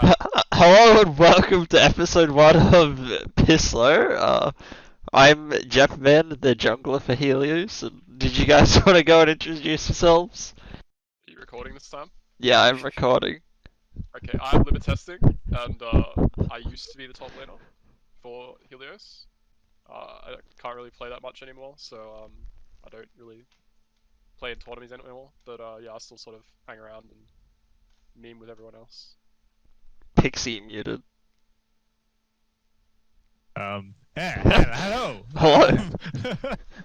Hello and welcome to episode 1 of Pisslo. I'm Jepman, the jungler for Helios. And did you guys want to go and introduce yourselves? Are you recording this time? Yeah, I'm recording. Okay, I'm Limit Testing, and I used to be the top laner for Helios. I can't really play that much anymore, so I don't really play in tournaments anymore. But yeah, I still sort of hang around and meme with everyone else. Pixie muted. Hello. Hello.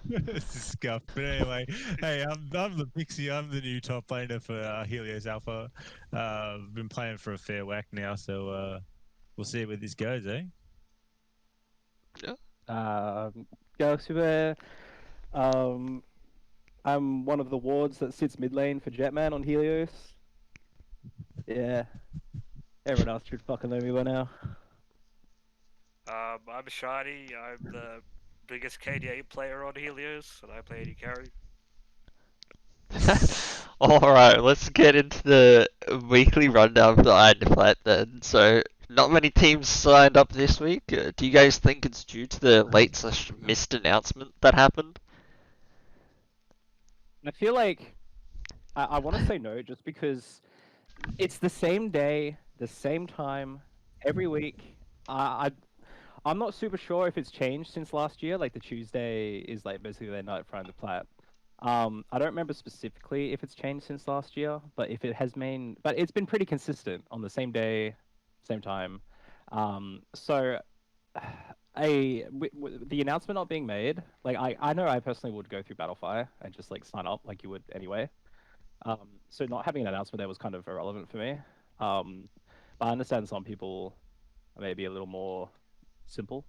This is scuff. But anyway, hey, I'm the Pixie. I'm the new top laner for Helios ALPHA. I've been playing for a fair whack now, so we'll see where this goes, eh? Galaxybear. I'm one of the wards that sits mid lane for Jetman on Helios. Yeah. Everyone else should fucking know me by now. I'm Shiny. I'm the biggest KDA player on Helios, and I play AD carry. Alright, let's get into the weekly rundown for the I2P then. So, not many teams signed up this week. Do you guys think it's due to the late/missed announcement that happened? I feel like I want to say no just because it's the same day, the same time, every week. I'm not super sure if it's changed since last year. Like the Tuesday is like basically their night for the plat. I don't remember specifically if it's changed since last year, but if it has but it's been pretty consistent on the same day, same time. So the announcement not being made, like I know I personally would go through Battlefire and just like sign up like you would anyway. So not having an announcement there was kind of irrelevant for me. But I understand some people are maybe a little more simple,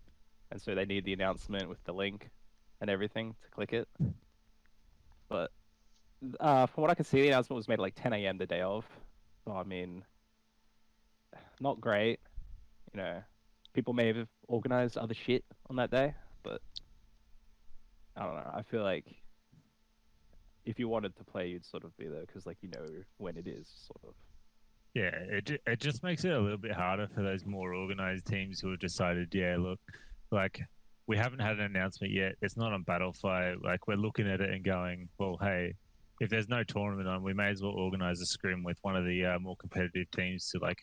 and so they need the announcement with the link and everything to click it. But from what I can see, the announcement was made at like 10 a.m. the day of. So I mean, not great. You know, people may have organized other shit on that day, but I don't know. I feel like if you wanted to play, you'd sort of be there because like you know when it is, sort of. Yeah, it just makes it a little bit harder for those more organized teams who have decided, yeah, look, like we haven't had an announcement yet. It's not on Battlefy. Like we're looking at it and going, well, hey, if there's no tournament on, we may as well organize a scrim with one of the more competitive teams to like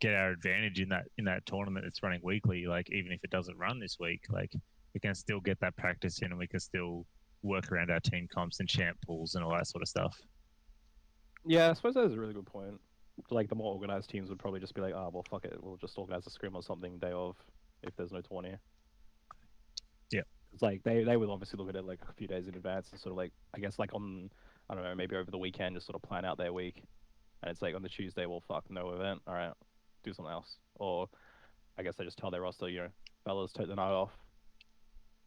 get our advantage in that tournament that's running weekly. Like even if it doesn't run this week, like we can still get that practice in and we can still work around our team comps and champ pools and all that sort of stuff. Yeah, I suppose that is a really good point. Like the more organized teams would probably just be like, oh well, fuck it, we'll just organize a scrim or something day of if there's no tourney. Yeah, it's like they would obviously look at it like a few days in advance and sort of like I guess like on I don't know maybe over the weekend just sort of plan out their week, and it's like on the Tuesday, well fuck no event, all right, do something else, or I guess they just tell their roster, you know, fellas, take the night off,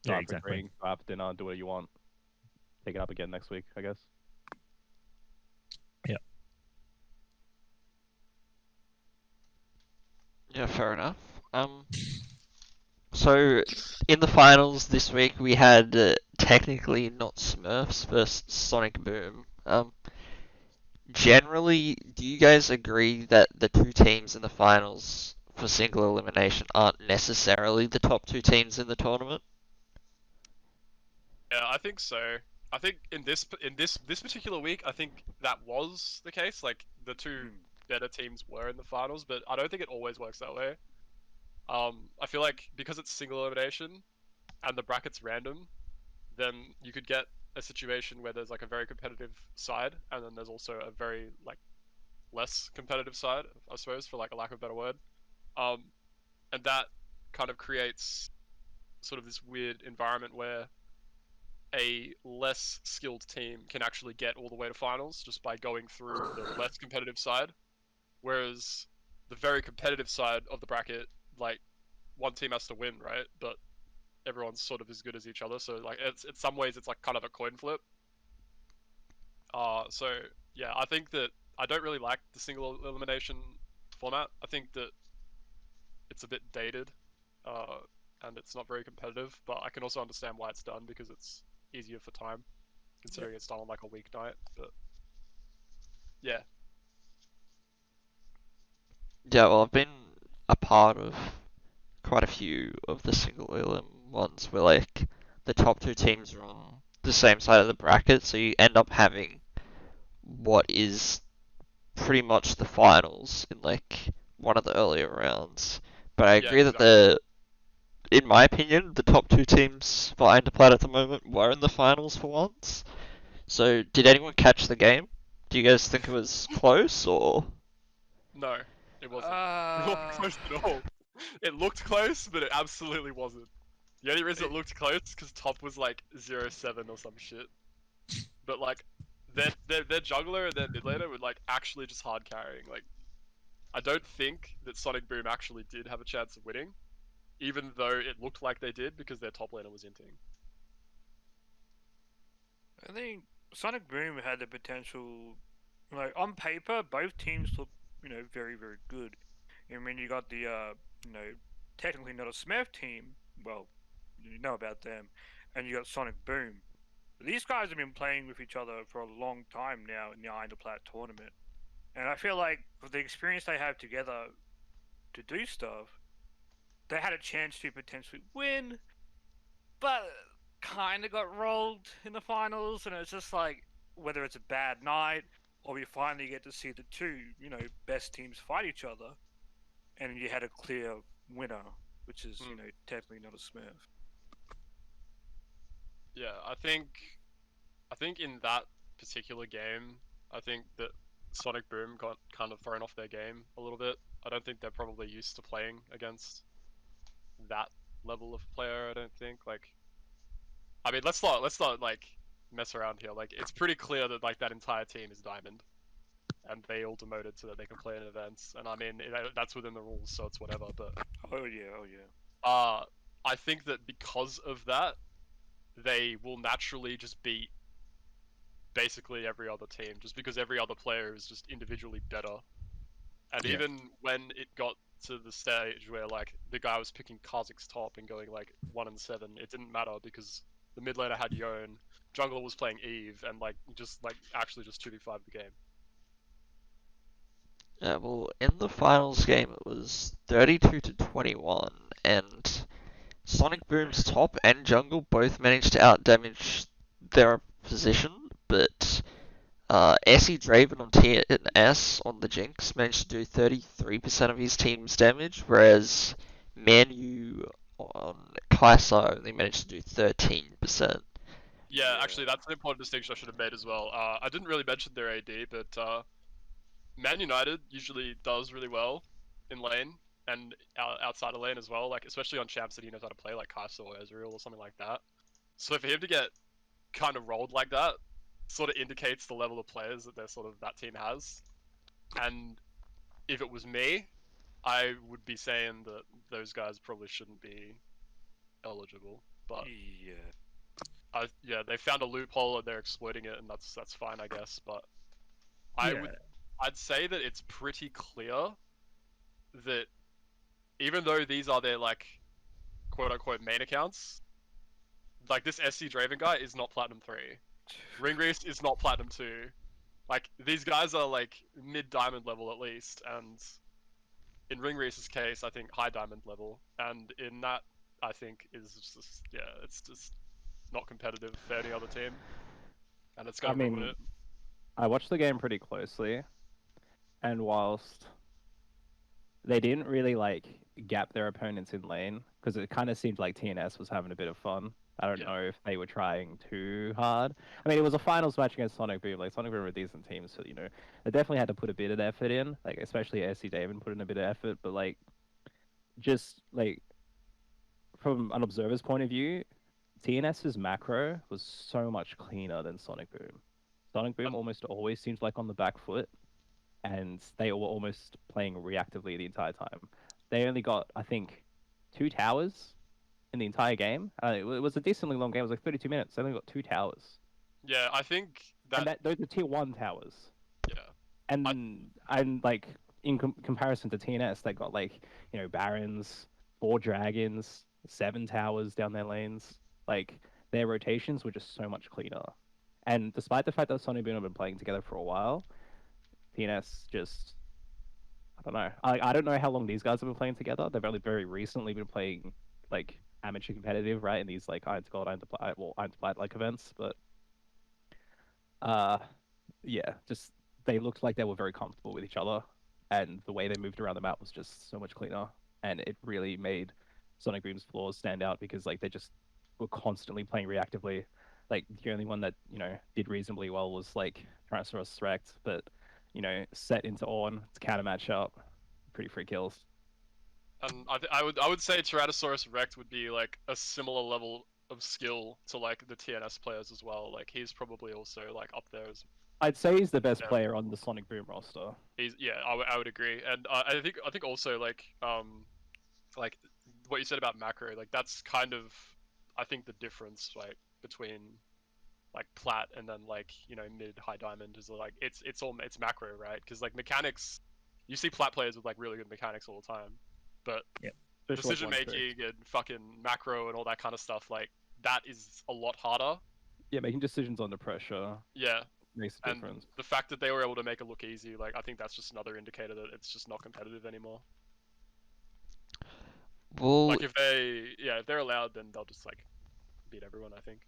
yeah, exactly. drinking, go out for dinner, do what you want, pick it up again next week, I guess. Yeah. Yeah, fair enough. So in the finals this week we had technically not Smurfs versus Sonic Boom. Generally, do you guys agree that the two teams in the finals for single elimination aren't necessarily the top two teams in the tournament? Yeah, I think so. I think in this particular week, I think that was the case. Like the two better teams were in the finals, but I don't think it always works that way. I feel like because it's single elimination and the bracket's random, then you could get a situation where there's like a very competitive side, and then there's also a very like less competitive side, I suppose, for like a lack of a better word. Um, and that kind of creates sort of this weird environment where a less skilled team can actually get all the way to finals just by going through the less competitive side, whereas the very competitive side of the bracket, like one team has to win, right? But everyone's sort of as good as each other, so like it's in some ways it's like kind of a coin flip. So yeah, I think that I don't really like the single elimination format. I think that it's a bit dated, and it's not very competitive. But I can also understand why it's done because it's easier for time, considering it's done on like a weeknight. But yeah, Yeah, well, I've been a part of quite a few of the single elim ones where like the top two teams are on the same side of the bracket, so you end up having what is pretty much the finals in like one of the earlier rounds. But I Yeah, agree that exactly. in my opinion, the top two teams for Interplat at the moment were in the finals for once. So did anyone catch the game? Do you guys think it was close or? No, it wasn't. It wasn't Uh, close at all. It looked close, but it absolutely wasn't. The only reason it looked close because top was like 0-7 or some shit. But like, their jungler and their mid laner were like actually just hard carrying. Like, I don't think that Sonic Boom actually did have a chance of winning, even though it looked like they did because their top laner was inting. I think Sonic Boom had the potential. Like on paper, both teams look, very very good. I mean, you got the, technically not a Smurf team. Well, you know about them, and you got Sonic Boom. These guys have been playing with each other for a long time now in the Interplat tournament, and I feel like with the experience they have together to do stuff, they had a chance to potentially win, but kind of got rolled in the finals, and it's just like whether it's a bad night or we finally get to see the two, best teams fight each other, and you had a clear winner, which is, technically not a Smurf. Yeah, I think in that particular game, I think that Sonic Boom got kind of thrown off their game a little bit. I don't think they're probably used to playing against that level of player. I don't think. Like, I mean, let's not like mess around here. Like, it's pretty clear that like that entire team is Diamond, and they all demoted so that they can play in events. And I mean, that's within the rules, so it's whatever. But Oh yeah, oh yeah. I think that because of that, they will naturally just beat basically every other team, just because every other player is just individually better. And Yeah. even when it got to the stage where like the guy was picking Kha'Zix's top and going like 1-7, it didn't matter because the mid laner had Yone, jungler was playing Eve, and like actually just 2v5 the game. Yeah, well, in the finals game it was 32 to 21, and Sonic Boom's top and jungle both managed to outdamage their position, but SE Draven on TNS on the Jinx managed to do 33% of his team's damage, whereas Manu on Kai'Sa only managed to do 13%. Yeah, actually, that's an important distinction I should have made as well. I didn't really mention their AD, but Man United usually does really well in lane and outside of lane as well. Like especially on champs that he knows how to play, like Kai'Sa or Ezreal or something like that. So for him to get kind of rolled like that, sort of indicates the level of players that that team has. And if it was me, I would be saying that those guys probably shouldn't be eligible. But Yeah. yeah, they found a loophole and they're exploiting it, and that's fine, I guess. But Yeah. I'd say that it's pretty clear that even though these are their like quote unquote main accounts, like this SC Draven guy is not Platinum 3. Ringrease is not Platinum 2. Like these guys are like mid diamond level at least, and in Ringrease's case, I think high diamond level, and in that I think is just it's just not competitive for any other team, and it's I gonna ruin mean, it. I watched the game pretty closely, and whilst they didn't really like gap their opponents in lane, because it kind of seemed like TNS was having a bit of fun. I don't Yeah. know if they were trying too hard. I mean, it was a finals match against Sonic Boom. Like Sonic Boom were a decent team, so they definitely had to put a bit of effort in. Like especially SC David put in a bit of effort, but like just like from an observer's point of view, TNS's macro was so much cleaner than Sonic Boom. Sonic Boom almost always seems like on the back foot, and they were almost playing reactively the entire time. They only got, I think, 2 towers in the entire game. It was a decently long game. It was like 32 minutes. They only got 2 towers. Yeah, I think And those are tier 1 towers. yeah. And like in comparison to TNS, they got like barons, 4 dragons, 7 towers down their lanes. Like their rotations were just so much cleaner. And despite the fact that Sonic Boom have been playing together for a while, TNS just don't know. I don't know how long these guys have been playing together. They've only very recently been playing like amateur competitive, right? In these like Iron to Gold, Iron to Plat like events, but yeah, just they looked like they were very comfortable with each other, and the way they moved around the map was just so much cleaner, and it really made Sonic Boom's flaws stand out because like they just were constantly playing reactively. Like the only one that did reasonably well was like Tyrannosaurus Rex, but set into on to counter matchup, pretty free kills. And I would say Tyrannosaurus Rex would be like a similar level of skill to like the TNS players as well. Like he's probably also like up there as. I'd say he's the best Yeah. player on the Sonic Boom roster. I would agree, and I think also like what you said about macro, like that's kind of I think the difference like between like plat and then like mid high diamond is like it's macro, right? Because like mechanics, you see plat players with like really good mechanics all the time, but decision making and fucking macro and all that kind of stuff, like that is a lot harder. Yeah, making decisions under pressure. Yeah. Makes a difference. The fact that they were able to make it look easy, like I think that's just another indicator that it's just not competitive anymore. Well, Like if they're allowed, then they'll just like beat everyone, I think.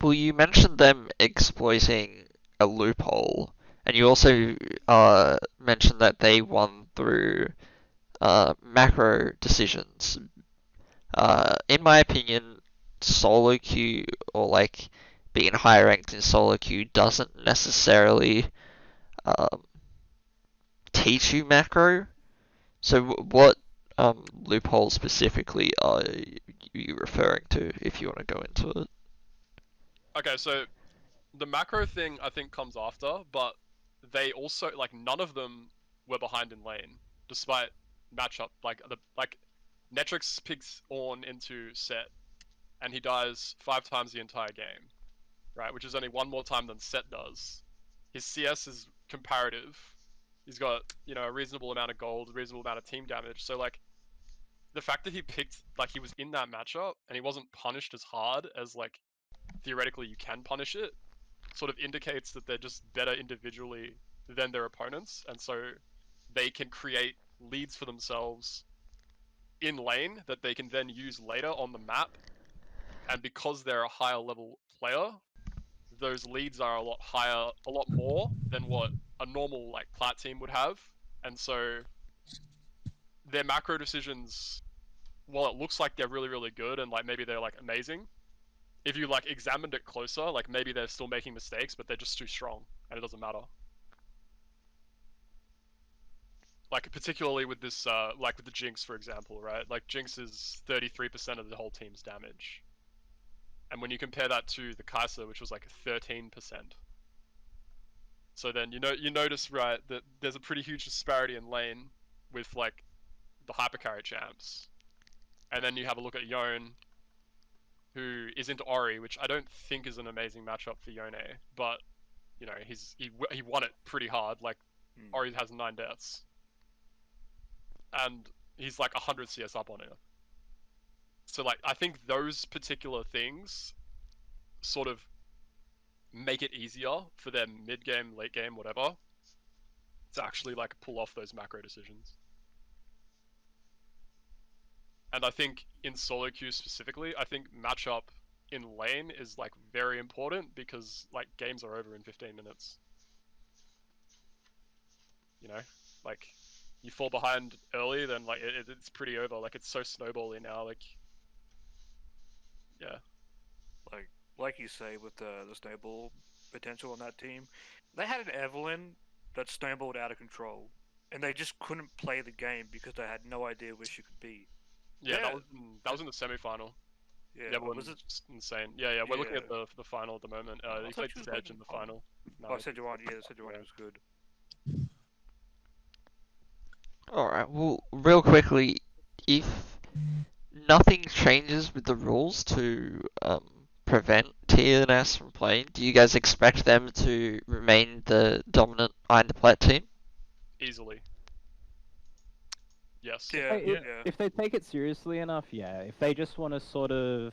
well, you mentioned them exploiting a loophole, and you also mentioned that they won through macro decisions. In my opinion, solo queue or like being higher ranked in solo queue doesn't necessarily teach you macro. So what loophole specifically are you referring to, if you want to go into it? Okay, so the macro thing I think comes after, but they also like none of them were behind in lane, despite matchup. Like Netrix picks Ornn into set, and he dies 5 times the entire game, right? Which is only 1 more time than set does. His CS is comparative. He's got a reasonable amount of gold, a reasonable amount of team damage. So like the fact that he picked like he was in that matchup and he wasn't punished as hard as like theoretically you can punish it, sort of indicates that they're just better individually than their opponents, and so they can create leads for themselves in lane that they can then use later on the map. And because they're a higher level player, those leads are a lot higher, a lot more than what a normal like plat team would have. And so their macro decisions, while it looks like they're really, really good and like maybe they're like amazing, if you like examined it closer, like maybe they're still making mistakes, but they're just too strong and it doesn't matter. Like particularly with this, like with the Jinx, for example, right? Like Jinx is 33% of the whole team's damage. And when you compare that to the Kai'Sa, which was like 13%. So then you notice, right, that there's a pretty huge disparity in lane with like the hypercarry champs. And then you have a look at Yone, who is into Ori, which I don't think is an amazing matchup for Yone, but he won it pretty hard. Like Ori has 9 deaths, and he's like 100 CS up on it. So like I think those particular things sort of make it easier for their mid game, late game, whatever, to actually like pull off those macro decisions. And I think in solo queue specifically, I think matchup in lane is like very important because like games are over in 15 minutes. Like you fall behind early, then like it's pretty over. Like it's so snowbally now. Like yeah. Like you say, with the snowball potential on that team, they had an Evelyn that snowballed out of control, and they just couldn't play the game because they had no idea where she could be. Yeah, that was in the semi-final. Yeah, was it insane? Yeah. We're looking at the final at the moment. They played Sedge in the final. No, Sejuani, Sejuani was good. Alright, well, real quickly, if nothing changes with the rules to prevent TNS from playing, do you guys expect them to remain the dominant Iron Plat team? Easily. Yes. If they take it seriously enough, yeah. If they just want to sort of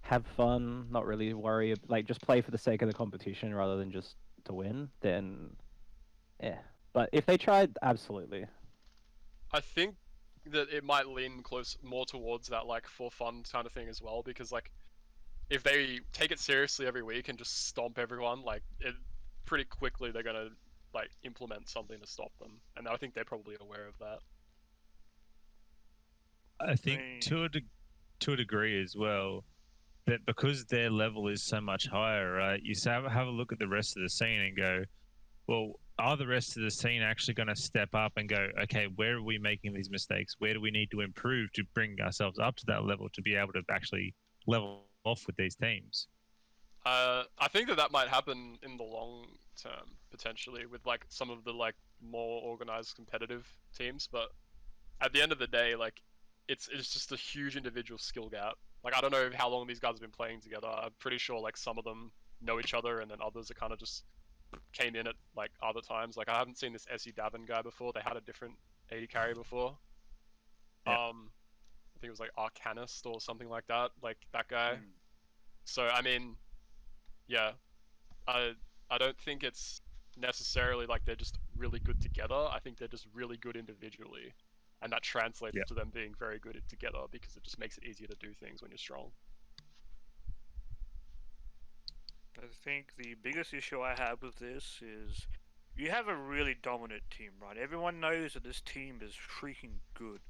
have fun, not really worry, like just play for the sake of the competition rather than just to win, then yeah, But if they tried, absolutely. I think that it might lean more towards that like for fun kind of thing as well, because like if they take it seriously every week and just stomp everyone, like pretty quickly they're gonna like implement something to stop them, and I think they're probably aware of that. I think to a degree as well, that because their level is so much higher, right? You have a look at the rest of the scene and go, well, are the rest of the scene actually going to step up and go, okay, where are we making these mistakes? Where do we need to improve to bring ourselves up to that level to be able to actually level off with these teams? I think that might happen in the long term potentially with like some of the like more organized competitive teams, but at the end of the day, like it's just a huge individual skill gap. Like I don't know how long these guys have been playing together. I'm pretty sure like some of them know each other, and then others are kind of just came in at like other times. Like I haven't seen this SE Davin guy before. They had a different AD carry before. Yeah. I think it was like Arcanist or something like that. Like that guy. So I mean, yeah, I don't think it's necessarily like they're just really good together. I think they're just really good individually, and that translates Yeah. to them being very good together because it just makes it easier to do things when you're strong. I think the biggest issue I have with this is you have a really dominant team, right? Everyone knows that this team is freaking good.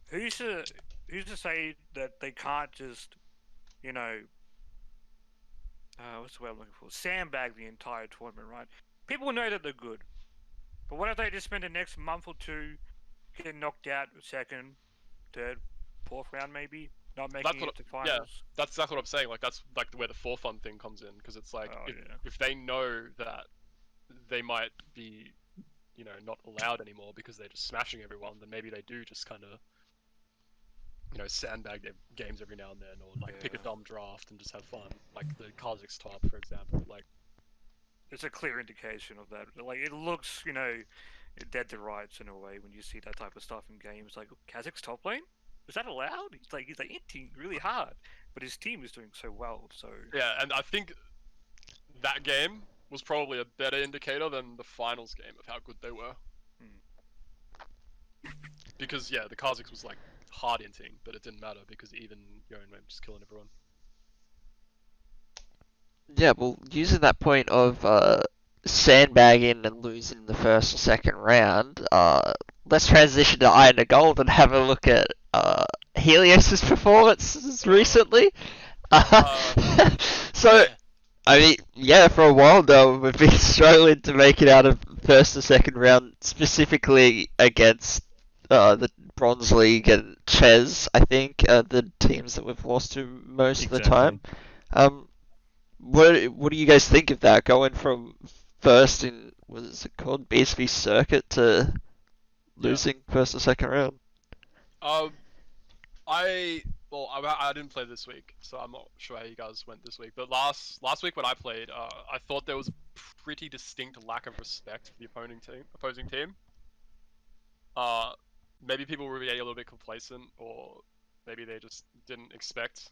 Who's to say that they can't just, you know, what's the word I'm looking for? Sandbag the entire tournament, right? People know that they're good, but what if they just spend the next month or two getting knocked out second, third, fourth round, maybe not making it to finals? Yeah, that's exactly what I'm saying. Like that's like where the for fun thing comes in, because it's like if they know that they might be, you know, not allowed anymore because they're just smashing everyone, then maybe they do just kind of, you know, sandbag their games every now and then, or like pick a dumb draft and just have fun, like the Kazakhs top, for example. Like it's a clear indication of that. Like it looks, you know, dead to rights in a way when you see that type of stuff in games. Like Kazakhs top lane, is that allowed? He's like hitting really hard, but his team is doing so well. So yeah, and I think that game was probably a better indicator than the finals game of how good they were. Because yeah, the Kazakhs was like hard inting, but it didn't matter because even Yorin went just killing everyone. Yeah, well, using that point of sandbagging and losing the first or second round, let's transition to Iron to Gold and have a look at Helios's performances recently. So, I mean, yeah, for a while now we've been struggling to make it out of first or second round, specifically against the Bronze League and Ches, I think, the teams that we've lost to most of the time. What do you guys think of that? Going from first in, what is it called, BSV Circuit, to losing first or second round? I didn't play this week, so I'm not sure how you guys went this week. But last week when I played, I thought there was a pretty distinct lack of respect for the opposing team. Maybe people were getting a little bit complacent, or maybe they just didn't expect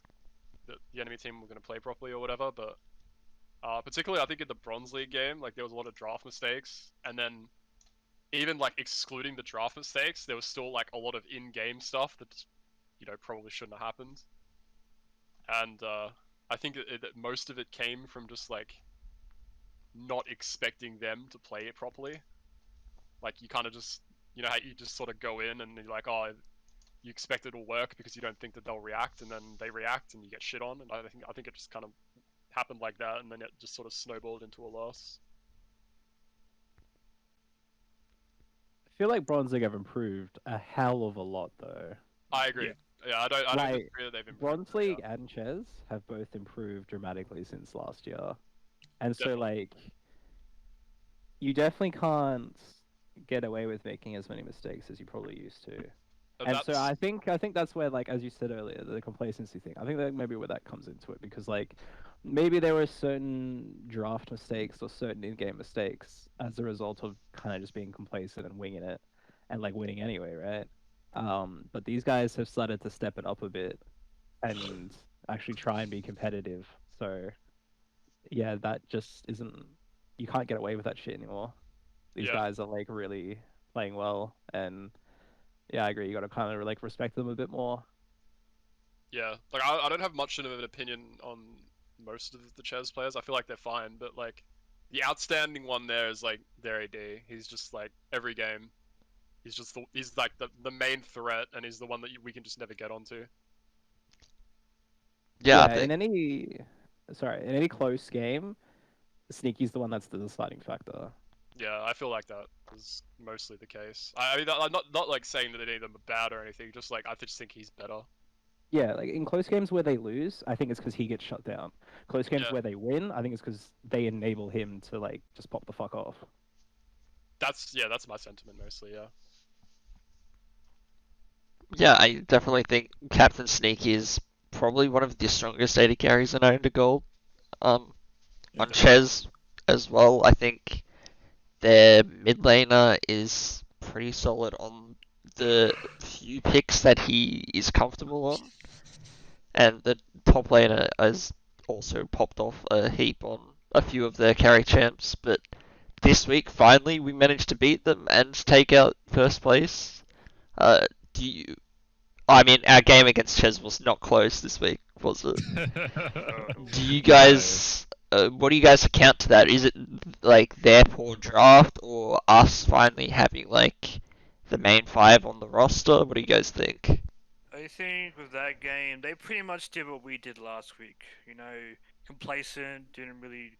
that the enemy team were going to play properly or whatever. But particularly, I think in the Bronze League game, like there was a lot of draft mistakes, and then even like excluding the draft mistakes, there was still like a lot of in-game stuff that, you know, probably shouldn't have happened. And I think that most of it came from just like not expecting them to play it properly. Like you kind of just, you know, how you just sort of go in and you're like, oh, you expect it'll work because you don't think that they'll react, and then they react and you get shit on. And I think it just kind of happened like that, and then it just sort of snowballed into a loss. I feel like Bronze League have improved a hell of a lot, though. I agree. Yeah, I don't disagree that they've improved. Bronze League and Ches have both improved dramatically since last year. And so, like, you definitely can't get away with making as many mistakes as you probably used to. And so I think that's where, like, as you said earlier, the complacency thing, I think that maybe where that comes into it, because like maybe there were certain draft mistakes or certain in-game mistakes as a result of kind of just being complacent and winging it and like winning anyway, right? But these guys have started to step it up a bit and actually try and be competitive. So yeah, that just isn't, you can't get away with that shit anymore. these Yeah. guys are like really playing well, and yeah, I agree. You got to kind of like respect them a bit more. Yeah, like I don't have much of an opinion on most of the Ches players. I feel like they're fine, but like the outstanding one there is like their AD. He's just like every game, he's like the main threat, and he's the one that we can just never get onto. Yeah, I in think. any close game, Sneaky's the one that's the deciding factor. Yeah, I feel like that is mostly the case. I mean, I'm not like saying that any of them are bad or anything. Just like I just think he's better. Yeah, like in close games where they lose, I think it's because he gets shut down. Close games Yeah. where they win, I think it's because they enable him to like just pop the fuck off. That's my sentiment mostly. Yeah. Yeah, I definitely think Captain Sneaky is probably one of the strongest AD carries in Iron to Gold. On Ches as well, I think their mid laner is pretty solid on the few picks that he is comfortable on, and the top laner has also popped off a heap on a few of their carry champs. But this week, finally, we managed to beat them and take out first place. Do you? I mean, our game against Ches was not close this week, was it? Do you guys? What do you guys account to that? Is it like their poor draft or us finally having like the main five on the roster? What do you guys think? I think with that game, they pretty much did what we did last week. You know, complacent, didn't really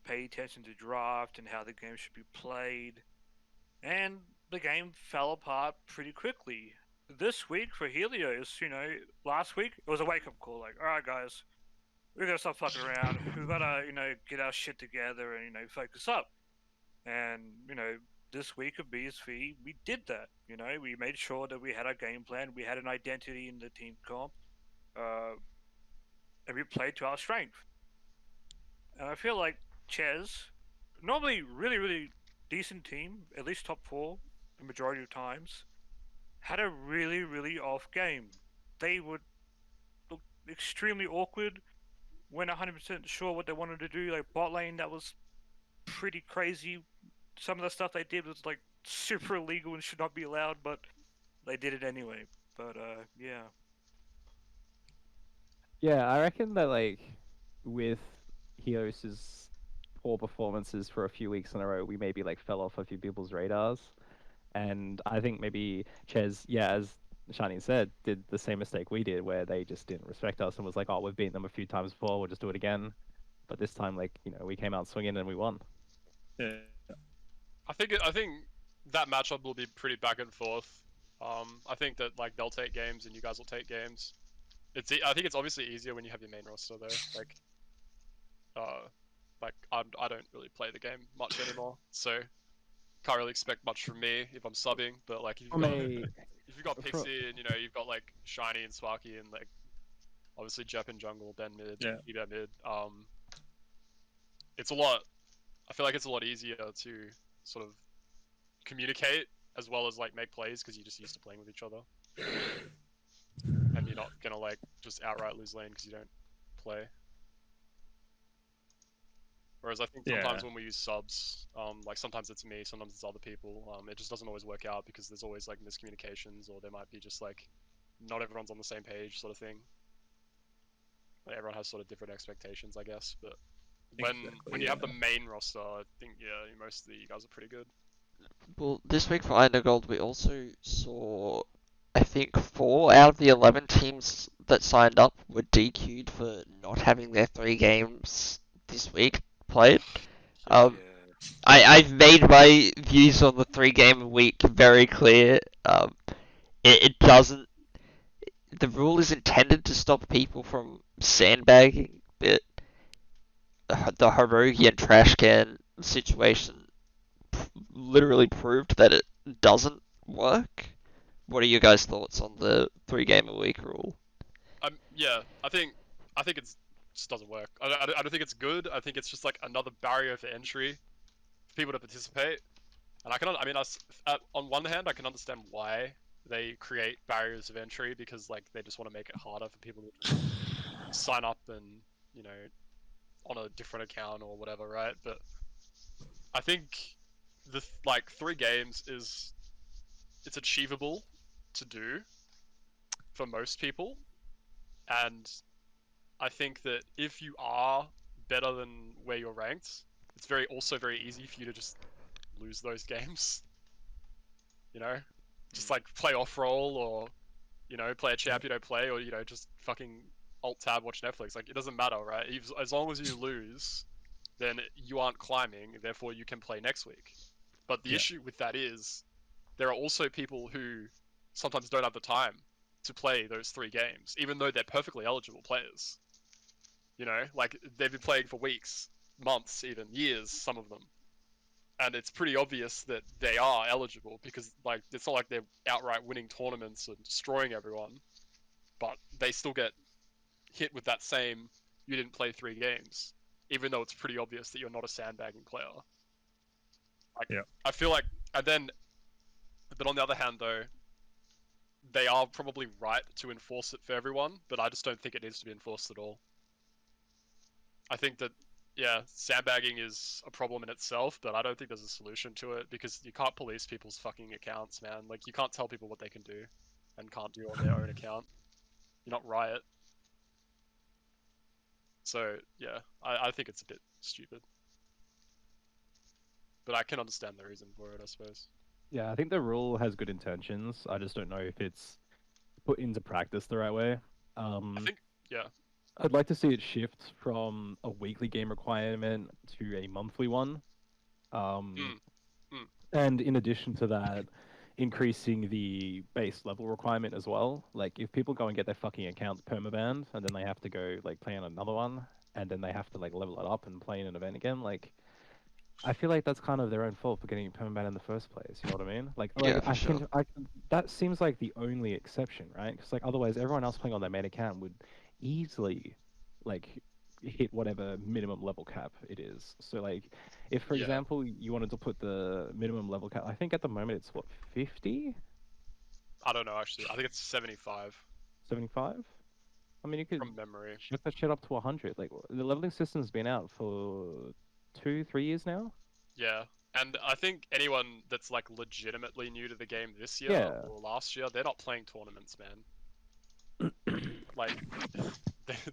pay attention to draft and how the game should be played. And the game fell apart pretty quickly. This week for Helios, you know, last week, it was a wake-up call. Like, alright guys, we gotta stop fucking around. We gotta, you know, get our shit together and, you know, focus up. And, you know, this week of BSV, we did that. You know, we made sure that we had our game plan, we had an identity in the team comp, and we played to our strength. And I feel like Ches, normally really, really decent team, at least top 4 the majority of times, had a really, really off game. They would look extremely awkward, weren't 100% sure what they wanted to do. Like bot lane, that was pretty crazy. Some of the stuff they did was like super illegal and should not be allowed, but they did it anyway. But yeah. Yeah, I reckon that like with Helios's poor performances for a few weeks in a row, we maybe like fell off a few people's radars. And I think maybe Ches, yeah, as Shani said, did the same mistake we did where they just didn't respect us and was like, oh, we've beaten them a few times before, we'll just do it again. But this time, like, you know, we came out swinging and we won. Yeah. I think that matchup will be pretty back and forth. I think that like they'll take games and you guys will take games. I think it's obviously easier when you have your main roster though. Like I don't really play the game much anymore, so can't really expect much from me if I'm subbing. But like if you've got Pixie and you know you've got like Shiny and Sparky and like obviously Jepman jungle, Ben mid, Yeah. Eb mid, it's a lot. I feel like it's a lot easier to sort of communicate as well as like make plays because you're just used to playing with each other, and you're not gonna like just outright lose lane because you don't play. Whereas I think sometimes when we use subs, like sometimes it's me, sometimes it's other people, it just doesn't always work out because there's always like miscommunications or there might be just like not everyone's on the same page sort of thing. Like, everyone has sort of different expectations, I guess, but when you have the main roster, I think most of you guys are pretty good. Well, this week for Iron Gold, we also saw, I think, 4 out of the 11 teams that signed up were DQ'd for not having their 3 games this week played. I've made my views on the 3-game a week very clear. It doesn't. The rule is intended to stop people from sandbagging, but the Hirogi and trash can situation literally proved that it doesn't work. What are your guys' thoughts on the 3-game a week rule? Yeah, I think it just doesn't work. I don't think it's good. I think it's just like another barrier for entry for people to participate. And on one hand, I can understand why they create barriers of entry because like they just want to make it harder for people to sign up and you know on a different account or whatever, right? But I think like 3 games it's achievable to do for most people, and I think that if you are better than where you're ranked, it's also very easy for you to just lose those games. You know, just like play off roll, or play a champ you don't play, or just fucking alt tab watch Netflix. Like, it doesn't matter, right? As long as you lose, then you aren't climbing, therefore you can play next week. But the issue with that is there are also people who sometimes don't have the time to play those 3 games, even though they're perfectly eligible players. Like, they've been playing for weeks, months, even years, some of them. And it's pretty obvious that they are eligible, because like it's not like they're outright winning tournaments and destroying everyone, but they still get hit with that same "you didn't play 3 games," even though it's pretty obvious that you're not a sandbagging player. Like, I feel like, but on the other hand though, they are probably right to enforce it for everyone, but I just don't think it needs to be enforced at all. I think that, sandbagging is a problem in itself, but I don't think there's a solution to it, because you can't police people's fucking accounts, man. Like, you can't tell people what they can do and can't do on their own account. You're not Riot. So, yeah, I think it's a bit stupid. But I can understand the reason for it, I suppose. Yeah, I think the rule has good intentions. I just don't know if it's put into practice the right way. I think, I'd like to see it shift from a weekly game requirement to a monthly one. And in addition to that, increasing the base level requirement as well. Like, if people go and get their fucking accounts permabanned, and then they have to go like play on another one, and then they have to like level it up and play in an event again, like, I feel like that's kind of their own fault for getting permabanned in the first place. You know what I mean? Like that seems like the only exception, right? Because like otherwise, everyone else playing on their main account would easily like hit whatever minimum level cap it is. So like, if for example you wanted to put the minimum level cap, I think at the moment it's what, 50? I don't know actually. I think it's 75. 75? I mean, you could from memory shift that shit up to 100. Like, the leveling system's been out for 2-3 years now. Yeah, and I think anyone that's like legitimately new to the game this year or last year, they're not playing tournaments, man. Like,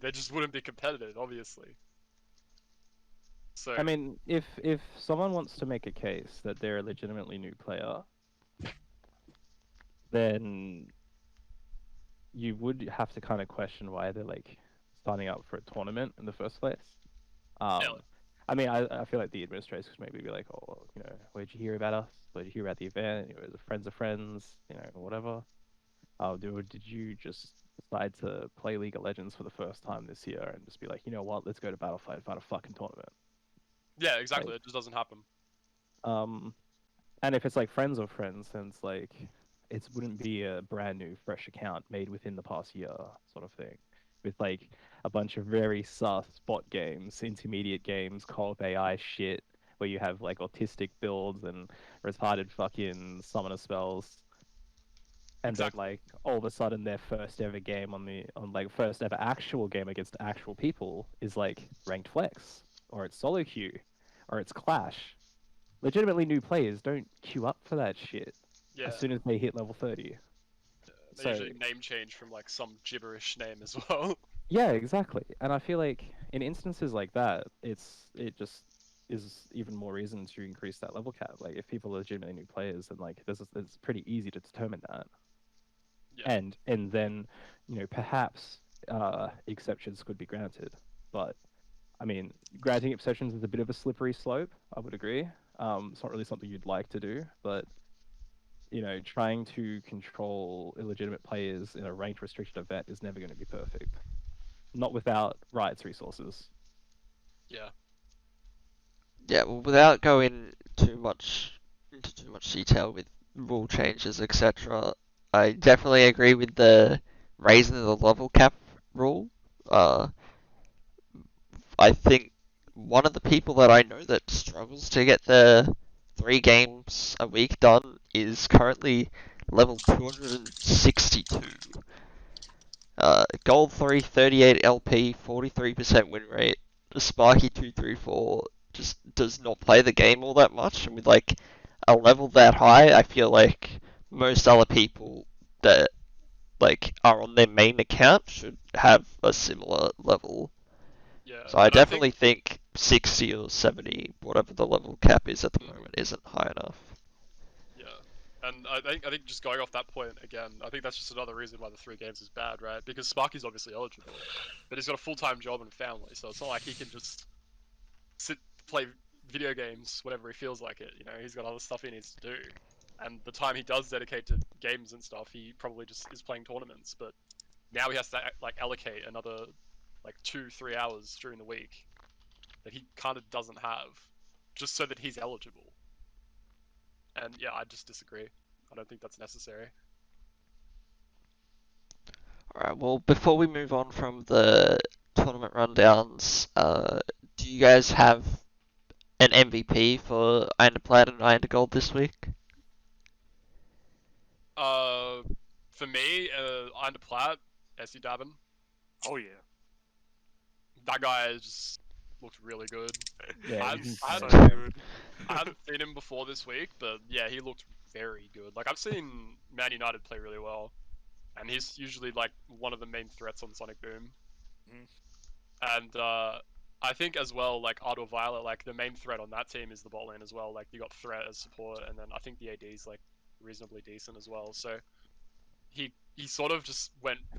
they just wouldn't be competitive, obviously. So I mean, if someone wants to make a case that they're a legitimately new player, then you would have to kind of question why they're like signing up for a tournament in the first place. I mean, I feel like the administrators could maybe be like, oh, well, where'd you hear about us? Where'd you hear about the event? The friends of friends, whatever. Did you just decide to play League of Legends for the first time this year and just be like, you know what, let's go to Battlefield, find a fucking tournament? Yeah, exactly. It just doesn't happen. And if it's like friends of friends, then it's like, it wouldn't be a brand new, fresh account made within the past year sort of thing. With like a bunch of very sus bot games, intermediate games, co-op AI shit, where you have like autistic builds and retarded fucking summoner spells. And then like all of a sudden their first ever game first ever actual game against actual people is like ranked flex, or it's solo queue, or it's clash. Legitimately new players don't queue up for that shit as soon as they hit level 30. They usually name change from like some gibberish name as well. Yeah, exactly. And I feel like in instances like that, it just is even more reason to increase that level cap. Like, if people are legitimately new players, then like it's pretty easy to determine that. Yeah. And then, perhaps exceptions could be granted. But I mean, granting exceptions is a bit of a slippery slope, I would agree. It's not really something you'd like to do, but trying to control illegitimate players in a ranked restricted event is never going to be perfect. Not without Riot's resources. Yeah. Yeah, well, without going into too much detail with rule changes, etc., I definitely agree with the raising the level cap rule. I think one of the people that I know that struggles to get the 3 games a week done is currently level 262. Gold 3, 38 LP, 43% win rate. Sparky234 just does not play the game all that much, and with like a level that high, I feel like most other people that like are on their main account should have a similar level. Yeah. So I and definitely think 60 or 70, whatever the level cap is at the moment, isn't high enough. Yeah, and I think just going off that point again, I think that's just another reason why the 3 games is bad, right? Because Sparky's obviously eligible, but he's got a full-time job and family, so it's not like he can just sit play video games whenever he feels like it. You know, he's got other stuff he needs to do, and the time he does dedicate to games and stuff, he probably just is playing tournaments. But now he has to like allocate another like 2-3 hours during the week that he kind of doesn't have, just so that he's eligible. And yeah, I just disagree. I don't think that's necessary. Alright, well, before we move on from the tournament rundowns, do you guys have an MVP for Iron to Plat and Iron to Gold this week? For me, Iron Plat, SE Dabin. Oh yeah. That guy just looked really good. Yeah, He's I so hadn't- good. I hadn't seen him before this week, but yeah, he looked very good. Like I've seen Man United play really well, and he's usually like one of the main threats on Sonic Boom. Mhm. And I think as well, like Ardor Violet, like the main threat on that team is the bot lane as well. Like you got threat as support, and then I think the AD's like reasonably decent as well. So he sort of just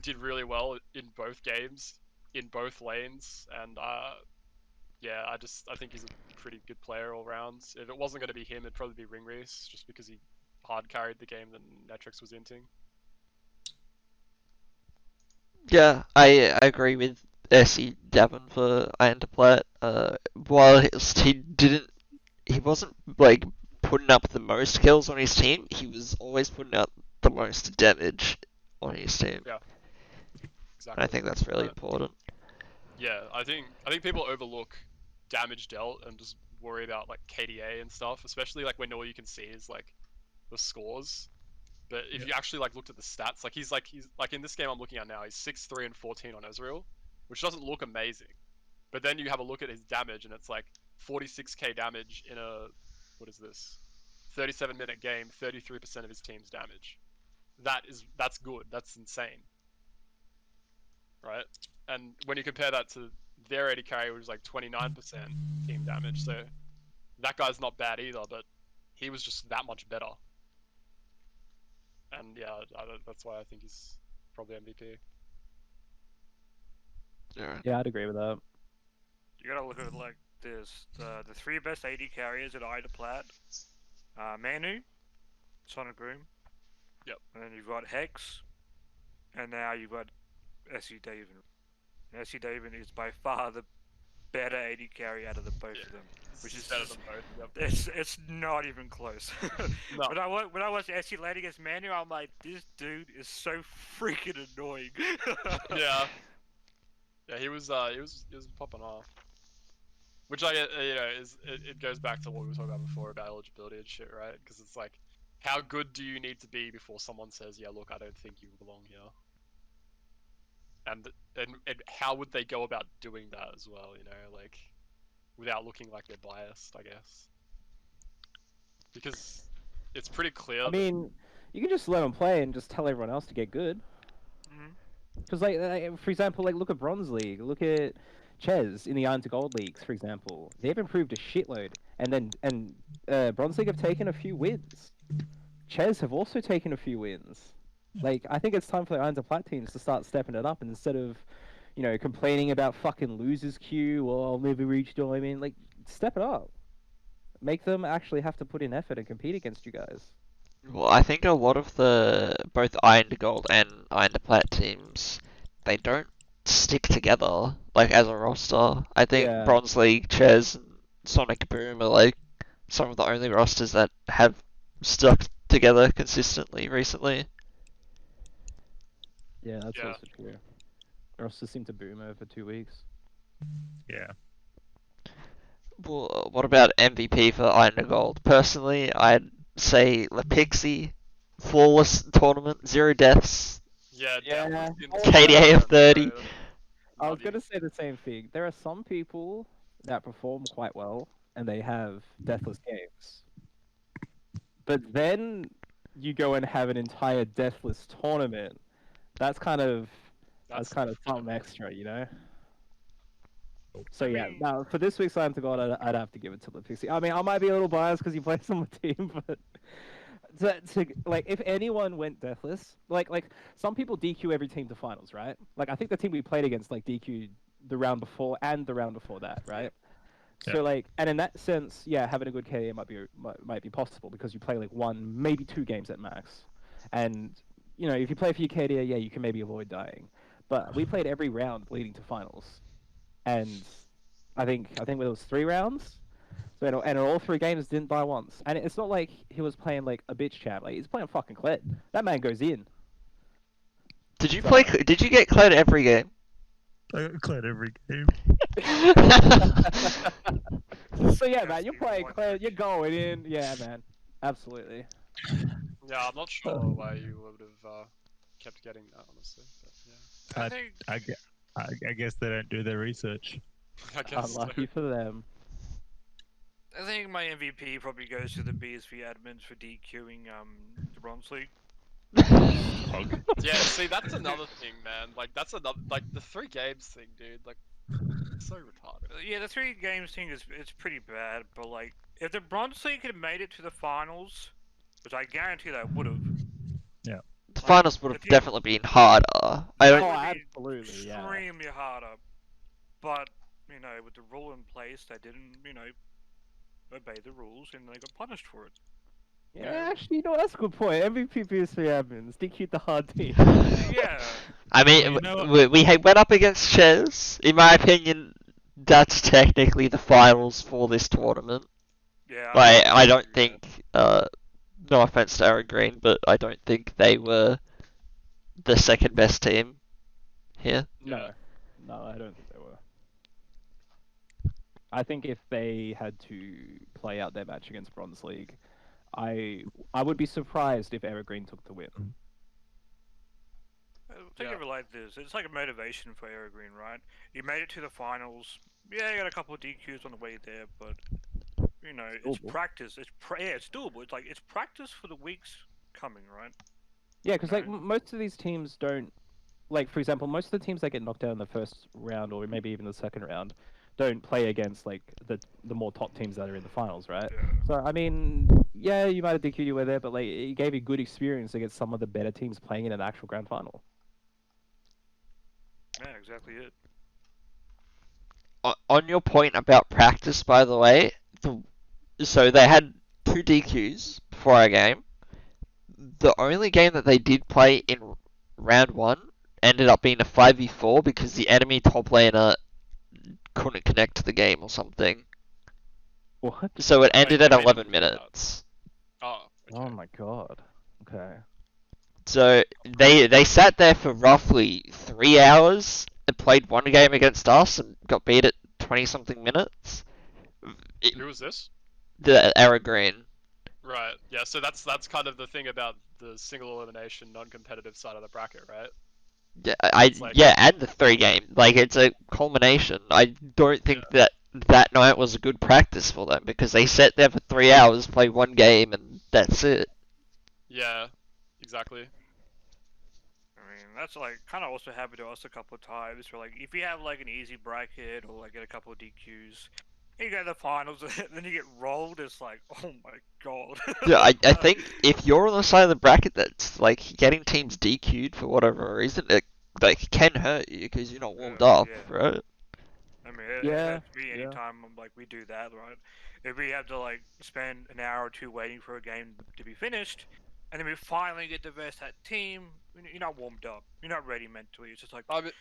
did really well in both games, in both lanes, and yeah, I think he's a pretty good player all round. If it wasn't going to be him, it'd probably be Ringreese, just because he hard carried the game that Netrix was inting. Yeah, I agree with SE Davin for Iron to Plat. While he wasn't like putting up the most kills on his team, he was always putting out the most damage on his team. Yeah, And exactly. I think that's really Uh, important. Yeah, I think people overlook damage dealt and just worry about like KDA and stuff, especially like when all you can see is like the scores. But if you actually like looked at the stats, he's like in this game I'm looking at now, he's 6-3 and 14 on Ezreal, which doesn't look amazing. But then you have a look at his damage and it's like 46k damage in a what is this? 37-minute game, 33% of his team's damage. That's good. That's insane. Right? And when you compare that to their AD carry, which was like 29% team damage, so that guy's not bad either, but he was just that much better. And yeah, that's why I think he's probably MVP. Alright. Yeah, I'd agree with that. You gotta look at it like this: the 3 best AD carriers at Ida Plat, Manu, Sonic Boom. Yep. And then you've got Hex, and now you've got SE Daven. SE Daven is by far the better AD carry out of the both of them, which is better just, than both. Yep. it's not even close. No. When I watched SE late against Manu, I'm like, this dude is so freaking annoying. Yeah. Yeah, he was popping off. Which it goes back to what we were talking about before about eligibility and shit, right? Because it's like, how good do you need to be before someone says, yeah, look, I don't think you belong here. And how would they go about doing that as well, like, without looking like they're biased, I guess. Because it's pretty clear. I mean, you can just let them play and just tell everyone else to get good. Mhm. Because, like, for example, like look at Bronze League, look at Ches in the Iron to Gold leagues, for example. They've improved a shitload, and Bronze League have taken a few wins. Ches have also taken a few wins. Like, I think it's time for the Iron to Plat teams to start stepping it up, and instead of, complaining about fucking losers queue or I'll never reach diamond, like, step it up. Make them actually have to put in effort and compete against you guys. Well, I think a lot of the both Iron to Gold and Iron to Plat teams, they don't stick together like as a roster. I think Yeah. Bronze League, Ches, and Sonic Boom are like some of the only rosters that have stuck together consistently recently. Yeah, that's Yeah. also true. Rosters seem to boom over 2 weeks. Yeah. Well, what about MVP for Iron to Gold? Personally, I'd say the Pixie, flawless tournament, 0 deaths. Yeah, Yeah. definitely. KDA of 30. I was gonna say the same thing. There are some people that perform quite well, and they have deathless games. but then you go and have an entire deathless tournament. That's kind of something extra, you know. So I yeah, mean- now for this week's Slam to God, I'd have to give it to the Pixie. I mean, I might be a little biased because he plays on the team, but like if anyone went deathless, like some people DQ every team to finals, right? Like I think the team we played against like DQ'd the round before and the round before that, right? So like, and in that sense, yeah, having a good KDA might be possible because you play like 1, maybe 2 games at max, and you know if you play for your KDA, yeah, you can maybe avoid dying. But we played every round leading to finals, and I think it was 3 rounds. So and in all 3 games didn't die once, and it's not like he was playing like a bitch champ. Like he's playing fucking Kled. That man goes in. Did you play? Did you get Cloud every game? I got cleared every game. So yeah, man, you're Disgusting, playing what Kled. bitch. You're going in. Yeah, man, absolutely. Yeah, I'm not sure why you would have kept getting that, honestly. But yeah, I think I guess they don't do their research. I guess. so. Unlucky for them. I think my MVP probably goes to the BSV admins for DQing the Bronze League. Hog. Yeah, see, that's another thing, man. Like, that's another, like, the 3 games thing, dude. Like, it's so retarded. Yeah, the 3 games thing is it's pretty bad, but like if the Bronze League had made it to the finals, which I guarantee they would have, The finals would have the team- definitely been harder. I it don't. Oh, would be absolutely, yeah. extremely harder. But you know, with the rule in place, they didn't, obey the rules, and they got punished for it. Yeah, actually, you know, that's a good point. MVP PS3 admins, DQ the hard team. Yeah, I mean, Well, you know what? we went up against Ches. In my opinion, that's technically the finals for this tournament. yeah. Like, I don't agree with think. No offense to Arrow Green, but I don't think they were the second best team here. No, I don't think they were. I think if they had to play out their match against Bronze League, I would be surprised if Evergreen took the win. Think Yeah. of it like this: it's like a motivation for Evergreen, right? You made it to the finals. Yeah, you got a couple of DQs on the way there, but it's doable. practice. It's doable. It's like it's practice for the weeks coming, right? Yeah, because like Right. most of these teams don't, like for example, most of the teams that get knocked out in the first round or maybe even the second round, don't play against like the more top teams that are in the finals, right? Yeah. So I mean, yeah, you might have DQ'd you were there, but like it gave you good experience against some of the better teams playing in an actual grand final. Yeah, exactly it. On your point about practice, by the way, so they had 2 DQs before our game. The only game that they did play in round 1 ended up being a 5v4 because the enemy top laner couldn't connect to the game or something. What? So it ended at they made 11 them do that. minutes. Oh, okay. Oh my god. Okay. So they sat there for roughly 3 hours and played 1 game against us and got beat at 20 something minutes. Who was this? The Arrow Green. Right. Yeah. So that's kind of the thing about the single elimination, non-competitive side of the bracket, right? Yeah, like- yeah, and the 3 game. Like it's a culmination. I don't think that night was a good practice for them because they sat there for 3 hours, played 1 game, and that's it. Yeah. Exactly. I mean, that's like kind of also happened to us a couple of times. Where like if you have like an easy bracket or like get a couple of DQs, you go to the finals, and then you get rolled. It's like, oh my god. Yeah, I think if you're on the side of the bracket that's like getting teams DQ'd for whatever reason, it like can hurt you because you're not warmed up, yeah. right? I mean, Yeah, to me, yeah. anytime like we do that, right? If we have to like spend an hour or 2 waiting for a game to be finished, and then we finally get to verse that team, you're not warmed up. You're not ready mentally. It's just like, I mean,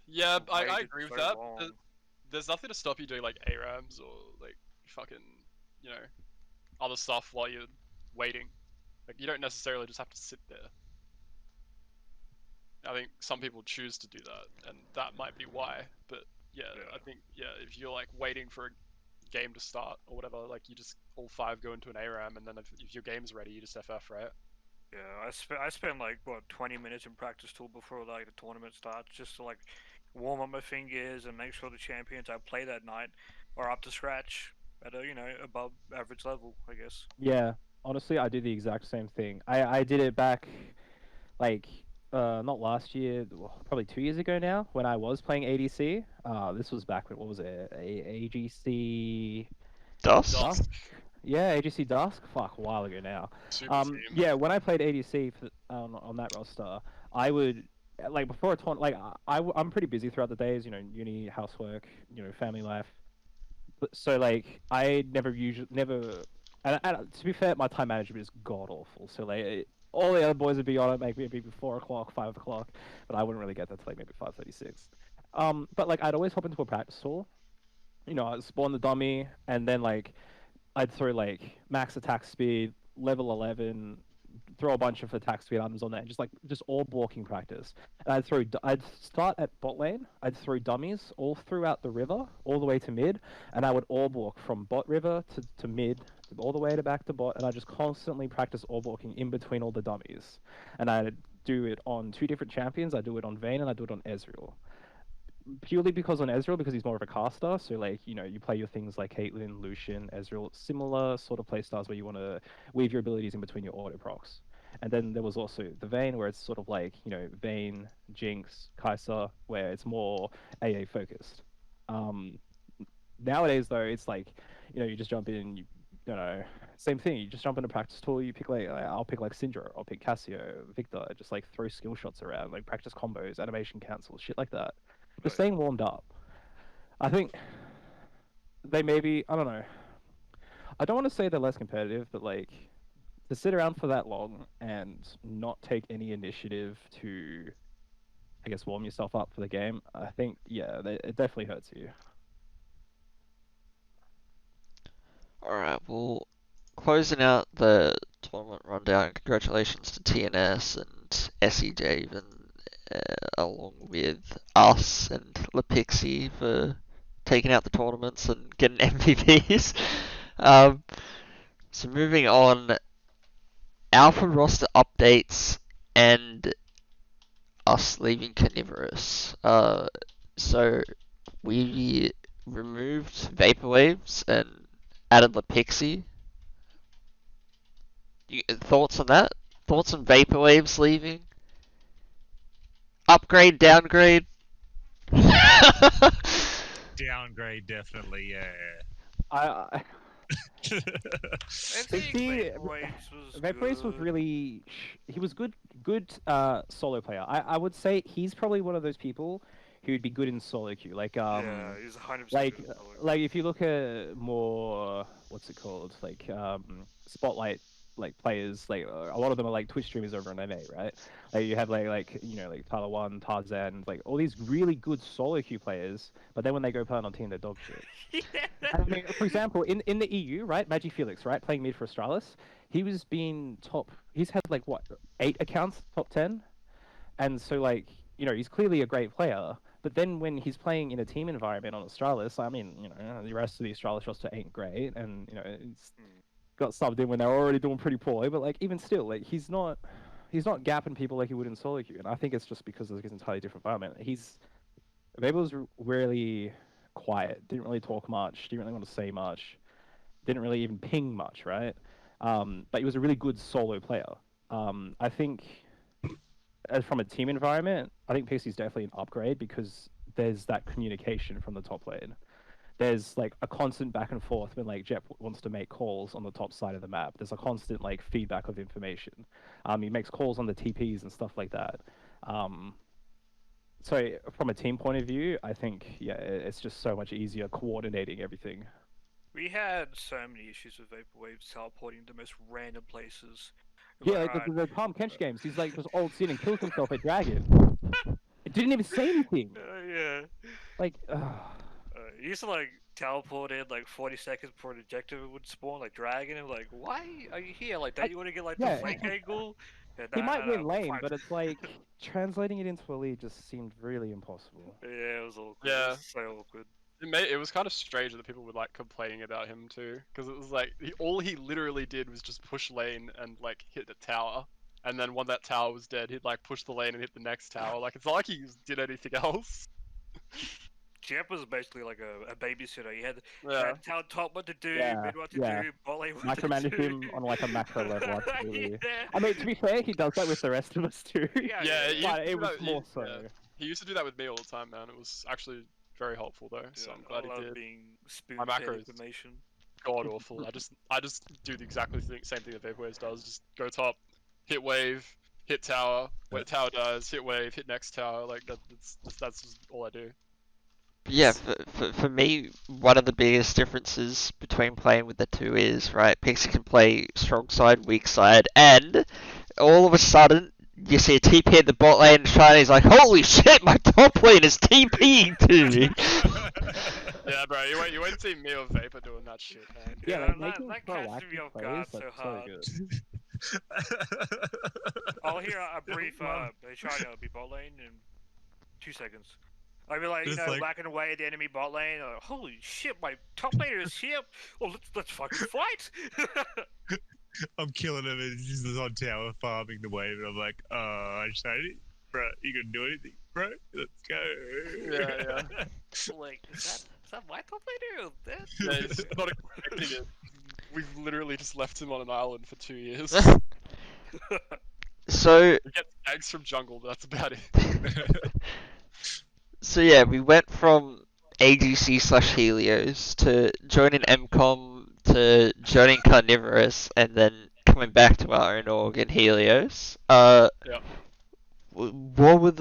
yeah, I waited agree with so that. long. There's nothing to stop you doing like ARAMs or like fucking, other stuff while you're waiting. Like you don't necessarily just have to sit there. I think some people choose to do that, and that might be why. But yeah, Yeah. I think if you're like waiting for a game to start or whatever, like you just all 5 go into an ARAM, and then if your game's ready, you just FF, right? Yeah, I spent like what 20 minutes in practice tool before like the tournament starts, just to like warm up my fingers and make sure the champions I play that night are up to scratch at a above average level, I guess. Yeah, Honestly, I do the exact same thing. I did it back, like, not last year, probably 2 years ago now, when I was playing ADC. This was back when, what was it? AGC Dust? Dusk? Yeah, AGC Dusk. Fuck, a while ago now. Super team. Yeah, when I played ADC on that roster, I would like before a tournament. Like I'm pretty busy throughout the days. You know, uni, housework, you know, family life. But so like I never. And to be fair, my time management is god awful. So like all the other boys would be on it, like maybe 4 o'clock, 5 o'clock, but I wouldn't really get that till like maybe 5:36. But like I'd always hop into a practice hall. You know, I'd spawn the dummy, and then like I'd throw like max attack speed, level 11, throw a bunch of attack speed items on there, and just all blocking practice. And I'd start at bot lane, I'd throw dummies all throughout the river, all the way to mid, and I would all block from bot river to mid, all the way to back to bot, and I just constantly practice all blocking in between all the dummies. And I'd do it on 2 different champions. I do it on Vayne and I do it on Ezreal, purely because on Ezreal, because he's more of a caster. So like, you know, you play your things like Caitlyn, Lucian, Ezreal, similar sort of play styles where you want to weave your abilities in between your auto procs. And then there was also the Vayne, where it's sort of like, you know, Vayne, Jinx, Kai'Sa, where it's more AA focused. Nowadays though, it's like, you know, you just jump in, you know, same thing. You just jump in a practice tool. You pick like I'll pick like Syndra, I'll pick Cassio, Victor. Just like throw skill shots around, like practice combos, animation cancels, shit like that. Just staying warmed up. I think they maybe, I don't know. I don't want to say they're less competitive, but like to sit around for that long and not take any initiative to, I guess, warm yourself up for the game, I think, yeah, it definitely hurts you. Alright, well, closing out the tournament rundown, congratulations to TNS and SEJ even, along with us and Pixie for taking out the tournaments and getting MVPs. So moving on, Alpha roster updates and us leaving Carnivorous. So we removed Vaporwaves and added Pixie. Thoughts on that? Thoughts on Vaporwaves leaving? Upgrade, downgrade? Downgrade, definitely, yeah. I I think Vaporwaves was really he was good solo player. I would say he's probably one of those people who'd be good in solo queue. Like yeah, he's 100% like good in solo. like if you look at more what's it called, like spotlight like players, like a lot of them are like Twitch streamers over on NA, right? Like you have like you know, like Tyler One, Tarzan, like all these really good solo queue players, but then when they go play on team, they're dog shit. I mean, for example, in the EU, right, Magi Felix, right, playing mid for Astralis, he was being top. He's had like what 8 accounts top 10, and so like, you know, he's clearly a great player. But then when he's playing in a team environment on Astralis, I mean, you know, the rest of the Astralis roster ain't great, and you know, it's got subbed in when they're already doing pretty poorly. But like even still, like he's not gapping people like he would in solo queue, and I think it's just because of his entirely different environment. Vabe was really quiet, didn't really talk much, didn't really want to say much, didn't really even ping much, right? But he was a really good solo player. I think as from a team environment, I think Pixie's definitely an upgrade because there's that communication from the top lane. There's like a constant back and forth when like Jep wants to make calls on the top side of the map. There's a constant like feedback of information. He makes calls on the TPs and stuff like that. So from a team point of view, I think, yeah, it's just so much easier coordinating everything. We had so many issues with Vaporwave teleporting to the most random places. Yeah, like the Palm Kench games, he's like just old sin and kills himself at Dragon. It didn't even say anything. Yeah. Like, he used to like teleport in like 40 seconds before an objective would spawn, like Dragon, and like, why are you here? Like, don't you want to get like the flank angle? Yeah, he might win lane, but it's like translating it into a lead just seemed really impossible. Yeah, it was awkward. Yeah. It was so awkward. It was kind of strange that people were like complaining about him too, because it was like all he literally did was just push lane and like hit the tower, and then when that tower was dead, he'd like push the lane and hit the next tower. Like it's not like he did anything else. Jep was basically like a babysitter. He had Yeah. to tell top what to do, Yeah, mid what to yeah. do, bot lane what to Micromanage do. him on like a macro level, absolutely. Yeah. I mean, to be fair, he does that with the rest of us too. Yeah, he but used to it do was that- more he- so. yeah. He used to do that with me all the time, man. It was actually very helpful though. So I'm glad I he love did. being My spoon-fed macros. information. God awful. I just do the exactly same thing that Vaporwave does. Just go top, hit wave, hit tower. Wait, tower dies. Hit wave, hit next tower. Like that's just all I do. Yeah, for me, one of the biggest differences between playing with the two is, right, Pixie can play strong side, weak side, and all of a sudden, you see a TP in the bot lane, and Shiny's like, holy shit, my top lane is TPing to me! Yeah, bro, you won't see me or Vapor doing that shit, man. Yeah, Yeah, like making that catches me proactive off plays, guard like, so so hard. good. I'll hear a brief Love- China will be bot lane in 2 seconds. I'll be like, Just like- whacking away at the enemy bot lane. Like, holy shit, my top laner is here. Well, let's fucking fight. I'm killing him and he's just on tower farming the wave, and I'm like, Shiny, bro, you gonna do anything, bro? Let's go. Yeah. Like, is that my top laner? Or that? Yeah, he's not expecting it. We've literally just left him on an island for 2 years. So, We get eggs from jungle, but that's about it. so yeah, we went from AGC/Helios to joining MCOM to joining Carnivorous and then coming back to our own org in Helios. Yeah. What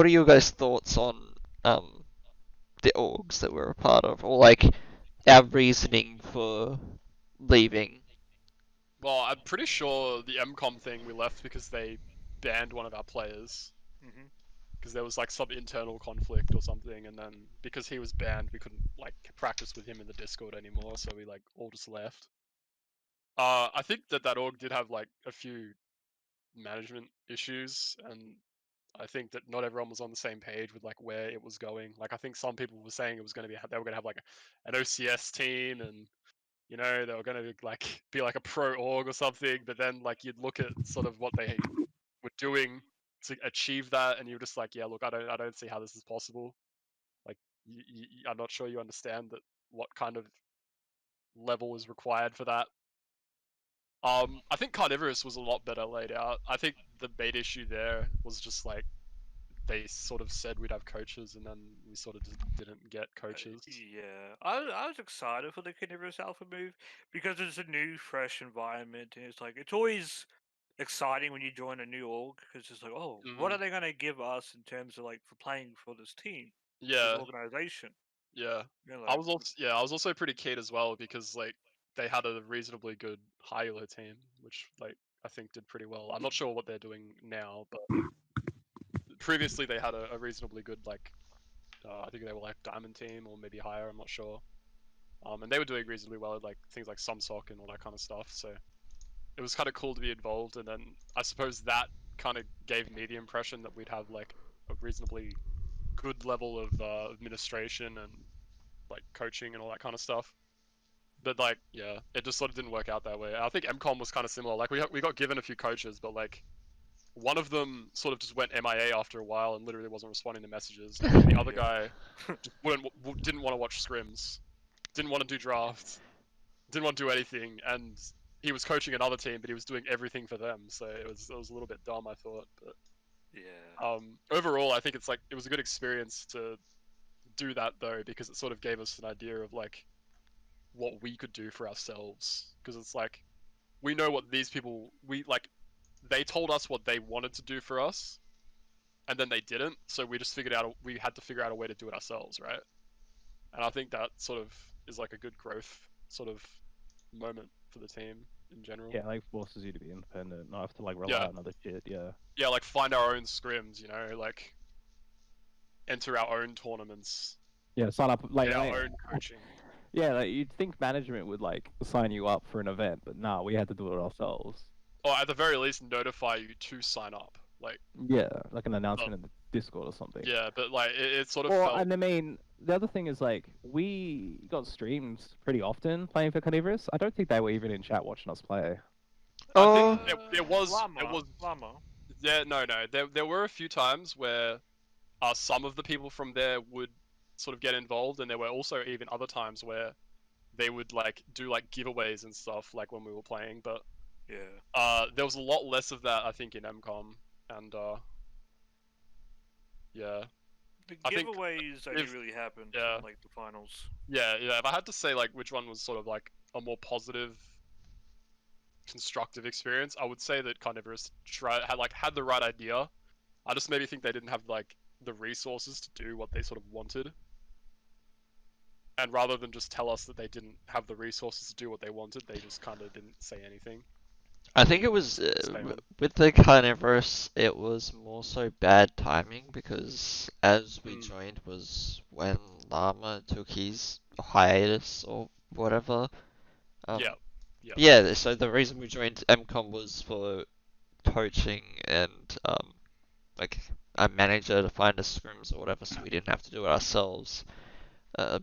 are your guys' thoughts on the orgs that we're a part of, or like our reasoning for leaving? Well, I'm pretty sure the MCOM thing we left because they banned one of our players. Mhm. Because there was like some internal conflict or something, and then because he was banned, we couldn't like practice with him in the Discord anymore, so we like all just left. I think that org did have like a few management issues, and I think that not everyone was on the same page with like where it was going. Like I think some people were saying it was going to be they were going to have like an OCS team, and you know they were going to like be like a pro org or something. But then like you'd look at sort of what they were doing to achieve that, and you're just like, yeah, look, I don't see how this is possible. Like I'm not sure you understand that what kind of level is required for that. I think Carnivorous was a lot better laid out. I think the main issue there was just like they sort of said we'd have coaches, and then we sort of just didn't get coaches. Yeah, I was excited for the Carnivorous Alpha move because it's a new, fresh environment, and it's always exciting when you join a new org because it's like, oh, what are they gonna give us in terms of like for playing for this team, this Yeah, organization? yeah. You know, I was also pretty keen as well because like they had a reasonably good high elo team, which like I think did pretty well. I'm not sure what they're doing now, but previously they had a reasonably good like I think they were like diamond team or maybe higher. I'm not sure. And they were doing reasonably well at like things like Sumsock and all that kind of stuff. So it was kind of cool to be involved. And then I suppose that kind of gave me the impression that we'd have like a reasonably good level of administration and like coaching and all that kind of stuff. But like, yeah, it just sort of didn't work out that way. I think MCOM was kind of similar. Like we got given a few coaches, but like one of them sort of just went MIA after a while and literally wasn't responding to messages. And the other guy just didn't want to watch scrims, didn't want to do drafts, didn't want to do anything, and he was coaching another team, but he was doing everything for them. So it was a little bit dumb, I thought. But yeah, overall, I think it was a good experience to do that though, because it sort of gave us an idea of like what we could do for ourselves. Because it's like we know what these people they told us what they wanted to do for us, and then they didn't. So we just we had to figure out a way to do it ourselves, right? And I think that sort of is like a good growth sort of moment for the team in general. Yeah, like forces you to be independent, not have to like rely on other shit. Yeah. Yeah, like find our own scrims, you know, like enter our own tournaments, Yeah, sign up like get our own coaching. yeah, like you'd think management would like sign you up for an event, but nah, we had to do it ourselves. Or at the very least, notify you to sign up. Like, Yeah, like an announcement in the Discord or something. yeah, but like it sort of Well, felt. and I mean, the other thing is like we got streams pretty often playing for Carnivorous. I don't think they were even in chat watching us play. Oh, It was. Llama, It was. Llama. Yeah, no. There were a few times where some of the people from there would sort of get involved, and there were also even other times where they would like do like giveaways and stuff, like when we were playing. But Yeah. there was a lot less of that, I think, in MCOM, and yeah, The I think giveaways only if- really happened yeah. in like the finals. yeah. If I had to say like which one was sort of like a more positive, constructive experience, I would say that Carnivorous had the right idea. I just maybe think they didn't have like the resources to do what they sort of wanted. And rather than just tell us that they didn't have the resources to do what they wanted, they just kind of didn't say anything. I think it was Statement. with the Carnivorous, it was more so bad timing because as we joined was when Llama took his hiatus or whatever. Yeah. Yeah, so the reason we joined MCOM was for coaching and like a manager to find us scrims or whatever, so we didn't have to do it ourselves.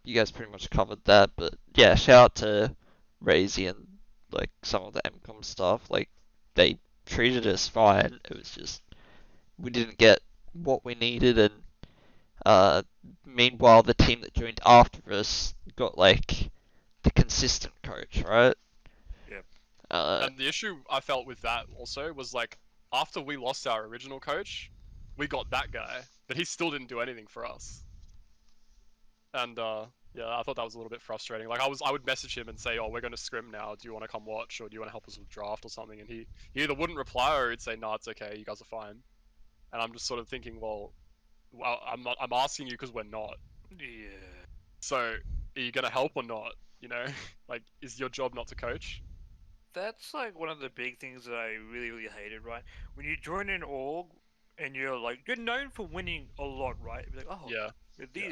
You guys pretty much covered that, but yeah, shout out to Razy and like some of the MCOM stuff. Like they treated us fine. It was just we didn't get what we needed, and meanwhile the team that joined after us got like the consistent coach, right? Yep. And the issue I felt with that also was like after we lost our original coach, we got that guy, but he still didn't do anything for us. And yeah, I thought that was a little bit frustrating. Like I would message him and say, "Oh, we're going to scrim now. Do you want to come watch, or do you want to help us with draft or something?" And he either wouldn't reply or he'd say, "No, it's okay. You guys are fine." And I'm just sort of thinking, well, I'm asking you because we're not. Yeah. So are you going to help or not? You know, like is your job not to coach? That's like one of the big things that I really, really hated, right? When you join an org and you're known for winning a lot, right? You're like, oh, Yeah.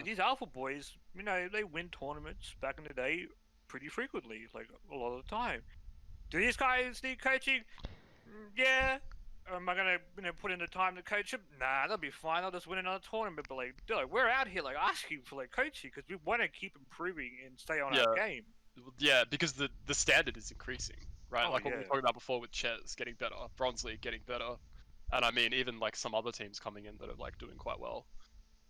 these alpha boys, you know, they win tournaments back in the day pretty frequently, like a lot of the time. Do these guys need coaching? Yeah. Am I gonna put in the time to coach them? Nah, they'll be fine. They'll just win another tournament. But like, dude, we're out here like asking for like coaching because we want to keep improving and stay on our game. Yeah, because the standard is increasing, right? Oh, like what we were yeah. talking about before with Chez getting better, Bronze League getting better, and I mean even like some other teams coming in that are like doing quite well.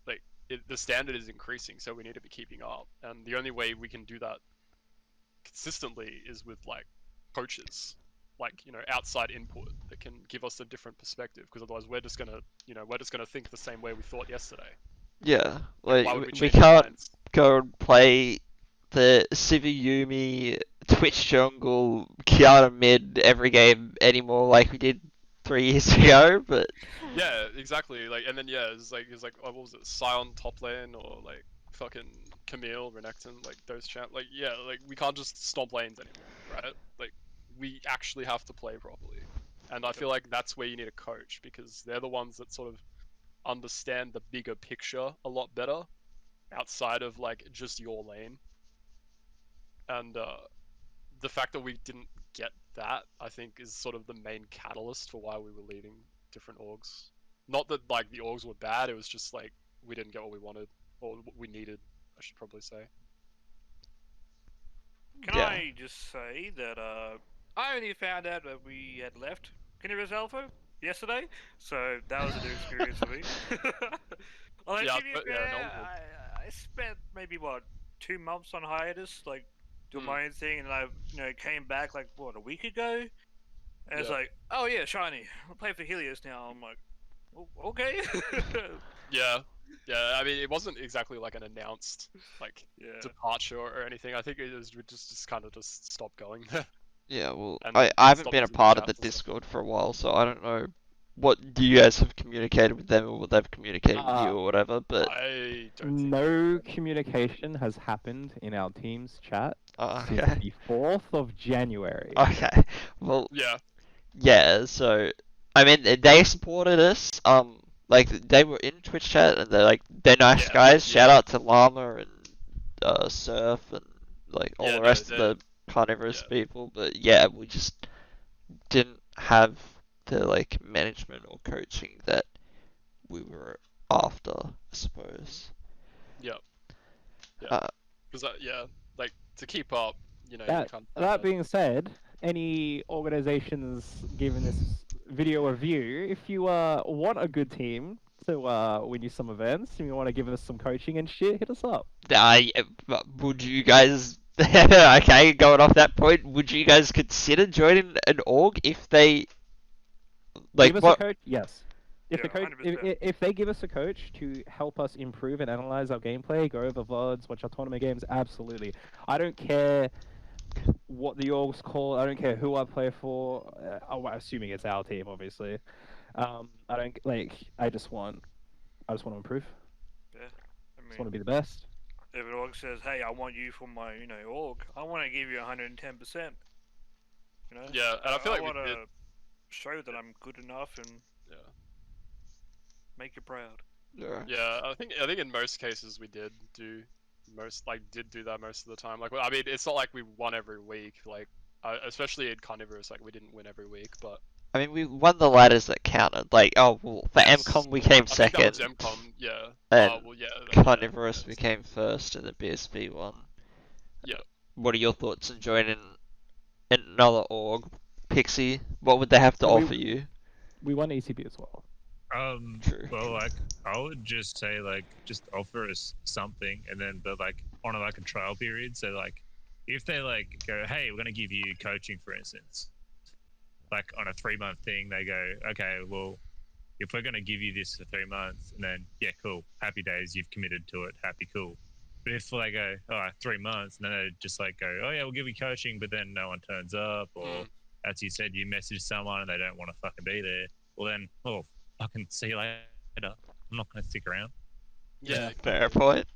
Like the standard is increasing, so we need to be keeping up, and the only way we can do that consistently is with like coaches, like outside input that can give us a different perspective. Because otherwise, we're just gonna think the same way we thought yesterday. Yeah, Like, like why would we we change our can't minds? go and play the Yumi, Twitch jungle, Kiana mid every game anymore like we did 3 years ago, but Yeah, exactly. Like, and then yeah, it's like what was it, Scion top lane or like fucking Camille, Renekton, like those champ. Like yeah, like we can't just stomp lanes anymore, right? Like we actually have to play properly, and I feel like that's where you need a coach because they're the ones that sort of understand the bigger picture a lot better outside of like just your lane. And the fact that we didn't get that, I think, is sort of the main catalyst for why we were leaving different orgs. Not that like the orgs were bad; it was just like we didn't get what we wanted or what we needed, I should probably say. Can yeah. I just say that I only found out that we had left Carnivorous ALPHA yesterday, so that was a new experience for me. Although, Yeah, to be but, yeah, fair, no one would. I spent maybe 2 months on hiatus, like doing Mm. my own thing, and I came back like a week ago, and it's Yeah. like, oh yeah, Shiny, I'll play for Helios now. I'm like, okay. Yeah, yeah. I mean, it wasn't exactly like an announced like Yeah. departure or anything. I think it was we just kind of just stopped going there. Yeah, well, And I haven't stop been a using the part of the chats and stuff. Discord for a while, so I don't know what you guys have communicated with them or what they've communicated with you or whatever, but I don't think No communication has happened in our team's chat since okay. the 4th of January. Okay. Well, Yeah, yeah, so I mean they supported us, like they were in Twitch chat and they're nice Yeah, guys. Shout yeah. out to Llama and Surf and like all Yeah, the no, rest of the Carnivorous yeah. people, but yeah, we just didn't have the like management or coaching that we were after, I suppose. Yeah. Yeah. Uh, Because yeah, like to keep up, you That can't. that being said, any organizations giving this video a view, if you want a good team to win you some events, and you want to give us some coaching and shit, hit us up. Would you guys? Okay, going off that point, would you guys consider joining an org if they like Give us what? a coach, yes. If the Yeah, coach, 100%. if they give us a coach to help us improve and analyze our gameplay, go over VODs, watch our tournament games, absolutely. I don't care what the orgs call. I don't care who I play for. Assuming it's our team, obviously. I don't like. I just want to improve. Yeah. I Just want to mean, be the best. if an org says, "Hey, I want you for my, org," I want to give you 110%. You know. Yeah, and I feel like we want did. to show that I'm good enough and Yeah. make you proud. Yeah, I think in most cases we did do that most of the time. Like, I mean, it's not like we won every week. Like, especially in Carnivorous, like we didn't win every week, but I mean, we won the ladders that counted. Like, oh, well, for yes, MCOM we came I think that was second, MCOM. Yeah. and Well, yeah. Carnivorous Yeah, we came first, and the BSB won. Yeah. What are your thoughts on joining another org, Pixie? What would they have to So offer you? We won ECB as well. True. Well, like I would just say, like, just offer us something, and then but like on like a trial period. So like, if they like go, hey, we're gonna give you coaching, for instance, like on a 3-month thing, they go, okay, well, if we're gonna give you this for 3 months, and then yeah, cool, happy days, you've committed to it, happy, cool. But if they go, all right, 3 months, and then they just like go, oh yeah, we'll give you coaching, but then no one turns up, or as you said, you message someone and they don't want to fucking be there, well then, oh, fucking see you later. I'm not going to stick around. Yeah. Fair point.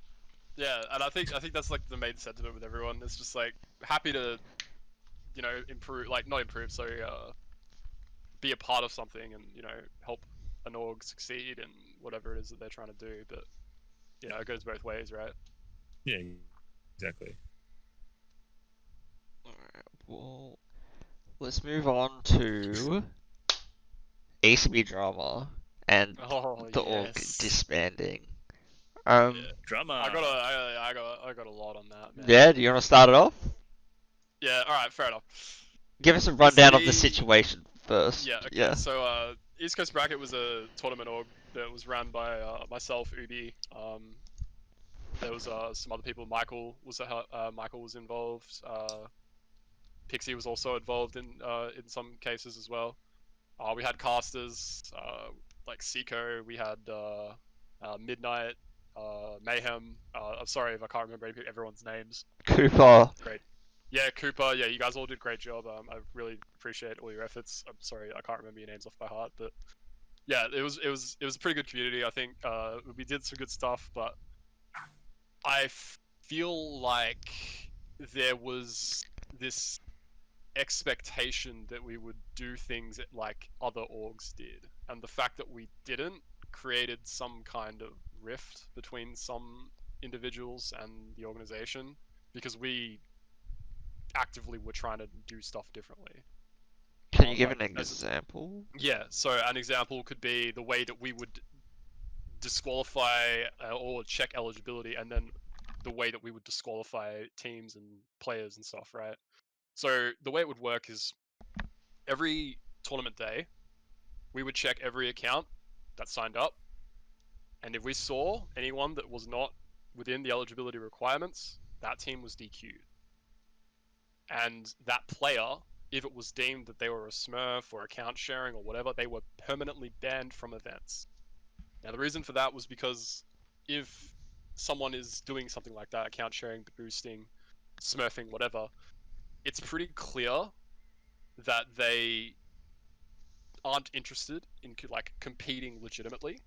Yeah, and I think that's like the main sentiment with everyone. It's just like happy to, improve, like not improve, so be a part of something and help an org succeed in whatever it is that they're trying to do. But it goes both ways, right? Yeah, exactly. Alright, well, let's move on to ECB Drama and Oh the org yes. disbanding. Yeah. Drama. I got a lot on that, man. Yeah, do you want to start it off? Yeah. All right. Fair enough. Give us a rundown of the ECB situation first. Yeah. Okay. So East Coast Bracket was a tournament org that was run by myself, Ubi. There was some other people. Michael was involved. Pixie was also involved in some cases as well. We had casters like Seiko. We had Midnight, Mayhem. I'm sorry if I can't remember everyone's names. Cooper. Great. Yeah, Cooper. Yeah, you guys all did a great job. I really appreciate all your efforts. I'm sorry I can't remember your names off by heart, but yeah, it was a pretty good community. I think we did some good stuff, but I feel like there was this expectation that we would do things like other orgs did, and the fact that we didn't created some kind of rift between some individuals and the organization because we actively were trying to do stuff differently. Can you give Like, an example? Yeah, so an example could be the way that we would disqualify or check eligibility, and then the way that we would disqualify teams and players and stuff, right? So the way it would work is every tournament day, we would check every account that signed up, and if we saw anyone that was not within the eligibility requirements, that team was DQ'd. And that player, if it was deemed that they were a smurf or account sharing or whatever, they were permanently banned from events. Now, the reason for that was because if someone is doing something like that, account sharing, boosting, smurfing, whatever, it's pretty clear that they aren't interested in like competing legitimately.